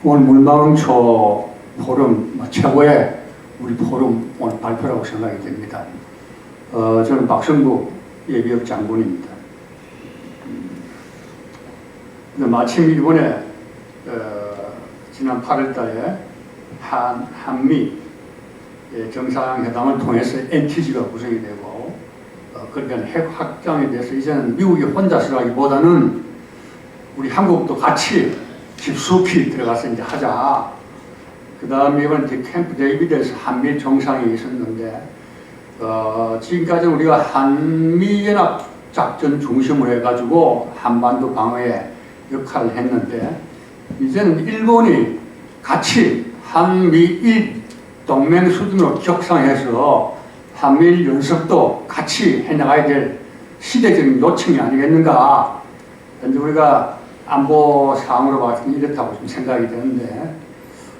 오늘 물망초 포럼 최고의 우리 포럼 오늘 발표라고 생각이 됩니다. 저는 박성부 예비역 장군입니다. 마침 이번에 지난 8월달에 한미 정상회담을 통해서 NTG가 구성이 되고 그러니까 핵 확장에 대해서 이제는 미국이 혼자서라기보다는 우리 한국도 같이 깊숙이 들어가서 이제 하자. 그 다음에 이번 캠프 데이비드에서 한미 정상이 있었는데 지금까지 우리가 한미연합 작전 중심으로 해가지고 한반도 방어에 역할을 했는데 이제는 일본이 같이 한미일 동맹 수준으로 격상해서 한미일 연습도 같이 해나가야 될 시대적인 요청이 아니겠는가. 현재 우리가 안보 상황으로 봤을 때 이렇다고 좀 생각이 되는데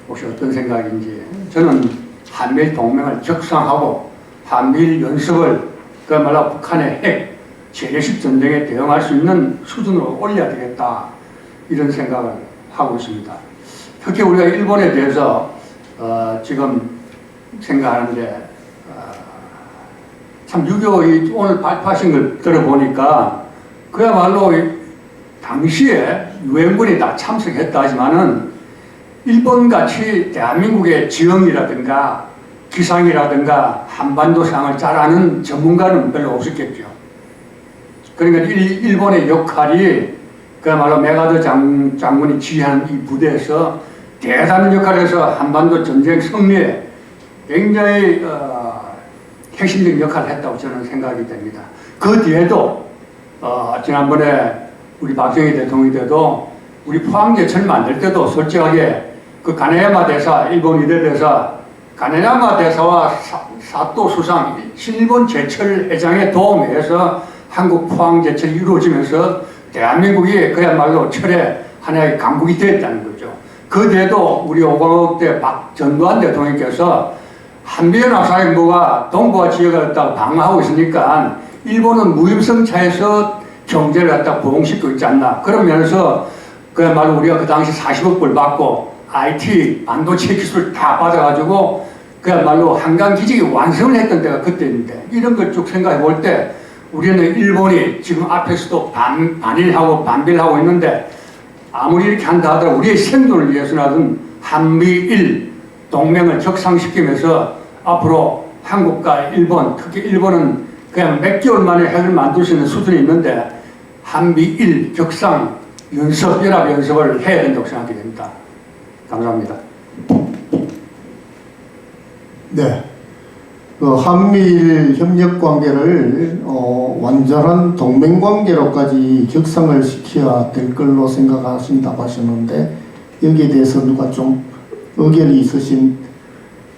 혹시 어떤 생각인지. 저는 한미일 동맹을 격상하고 한미일 연습을 그야말로 북한의 핵 재래식 전쟁에 대응할 수 있는 수준으로 올려야 되겠다 이런 생각을 하고 있습니다. 특히 우리가 일본에 대해서 지금 생각하는데 참 6.25 오늘 발표하신 걸 들어보니까 그야말로 당시에 유엔군이 다 참석했다 하지만은 일본같이 대한민국의 지형이라든가 기상이라든가 한반도 상황을 잘 아는 전문가는 별로 없었겠죠. 그러니까 일본의 역할이 그야말로 메가더 장군이 지휘하는 이 부대에서 대단한 역할을 해서 한반도 전쟁 승리에 굉장히 핵심적인 역할을 했다고 저는 생각이 됩니다. 그 뒤에도 지난번에 우리 박정희 대통령 때도 우리 포항제철 만들 때도 솔직하게 그 가네야마 대사, 일본 위대 대사, 가네야마 대사와 사또 수상, 신일본 제철 회장의 도움에 의해서 한국 포항제철이 이루어지면서 대한민국이 그야말로 철의 하나의 강국이 됐다는 거죠. 그 뒤에도 우리 5강업 때 전두환 대통령께서 한미연합사령부가 동북아 지역을 갖다가 방어하고 있으니까 일본은 무임성 차에서 경제를 갖다 부흥시키고 있지 않나. 그러면서 그야말로 우리가 그 당시 40억 불 받고 IT, 반도체 기술 다 받아가지고 그야말로 한강 기지개 완성을 했던 때가 그때인데 이런 걸 쭉 생각해 볼 때 우리는 일본이 지금 앞에서도 반일하고 반빌하고 있는데 아무리 이렇게 한다 하더라도 우리의 생존을 위해서라든 한미일 동맹을 격상시키면서 앞으로 한국과 일본, 특히 일본은 그냥 몇 개월 만에 핵을 만들 수 있는 수준이 있는데 한미일 격상 연습, 연합 연습을 해야 된다고 생각이 됩니다. 감사합니다. 네. 그 한미일 협력 관계를 완전한 동맹 관계로까지 격상을 시켜야 될 걸로 생각하신다고 하셨는데 여기에 대해서 누가 좀 의견이 있으신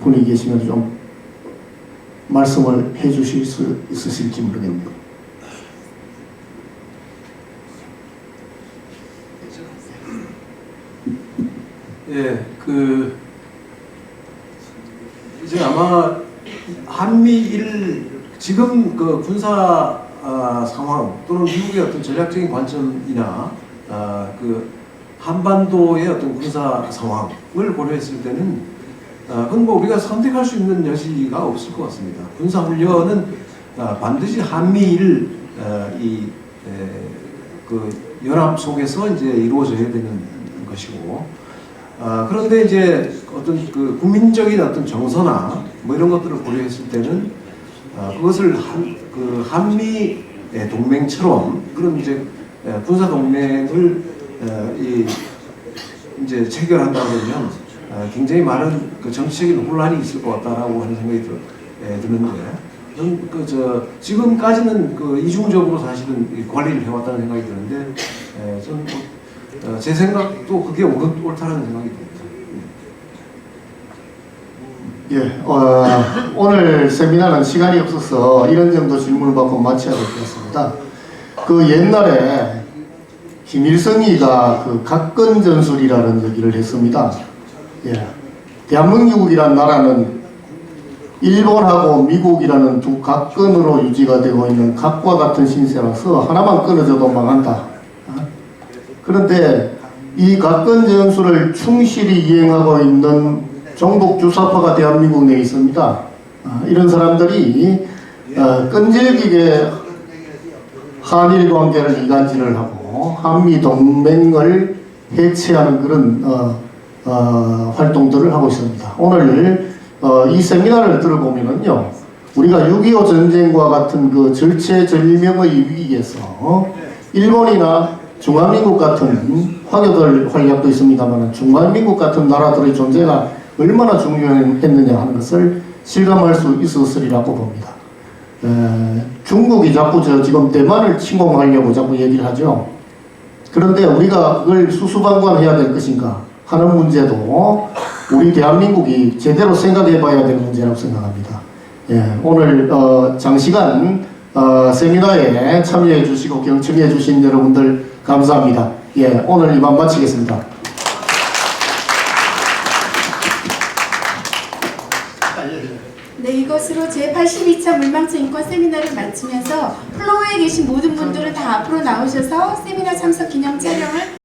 분이 계시면 좀 말씀을 해 주실 수 있으실지 모르겠네요. 예, 이제 아마 한미일 지금 그 군사 상황 또는 미국의 어떤 전략적인 관점이나 그 한반도의 어떤 군사 상황을 고려했을 때는 그건 뭐 우리가 선택할 수 있는 여지가 없을 것 같습니다. 군사 훈련은 반드시 한미일 그 연합 속에서 이제 이루어져야 되는 것이고. 그런데 이제 어떤 그 국민적인 어떤 정서나 뭐 이런 것들을 고려했을 때는 그것을 한미 동맹처럼 그런 이제 군사 동맹을 이제 체결한다 그러면 굉장히 많은 그 정치적인 혼란이 있을 것 같다라고 하는 생각이 드는데 지금까지는 그 이중적으로 사실은 관리를 해왔다는 생각이 드는데 저는 제 생각도 그게 옳다는 생각이 듭니다. 예, 오늘 세미나는 시간이 없어서 이런 정도 질문을 받고 마쳐야 될 것 같습니다. 그 옛날에 김일성이가 그 각건 전술이라는 얘기를 했습니다. 예. 대한민국이란 나라는 일본하고 미국이라는 두 각건으로 유지가 되고 있는 각과 같은 신세라서 하나만 끊어져도 망한다. 그런데 이 각건 전술을 충실히 이행하고 있는 종북 주사파가 대한민국 내에 있습니다. 이런 사람들이 끈질기게 한일 관계를 이간질을 하고 한미 동맹을 해체하는 그런 활동들을 하고 있습니다. 오늘 이 세미나를 들어보면은요, 우리가 6.25 전쟁과 같은 그 절체절명의 위기에서 일본이나 중화민국 같은 화교들 활약도 있습니다만 중화민국 같은 나라들의 존재가 얼마나 중요했느냐 하는 것을 실감할 수 있었으리라고 봅니다. 중국이 자꾸 지금 대만을 침공하려고 자꾸 얘기를 하죠. 그런데 우리가 그걸 수수방관해야 될 것인가 하는 문제도 우리 대한민국이 제대로 생각해 봐야 될 문제라고 생각합니다. 오늘 장시간 세미나에 참여해 주시고 경청해 주신 여러분들 감사합니다. 오늘 이만 마치겠습니다. 네, 이것으로 제82차 물망초 인권 세미나를 마치면서 플로어에 계신 모든 분들은 다 앞으로 나오셔서 세미나 참석 기념 촬영을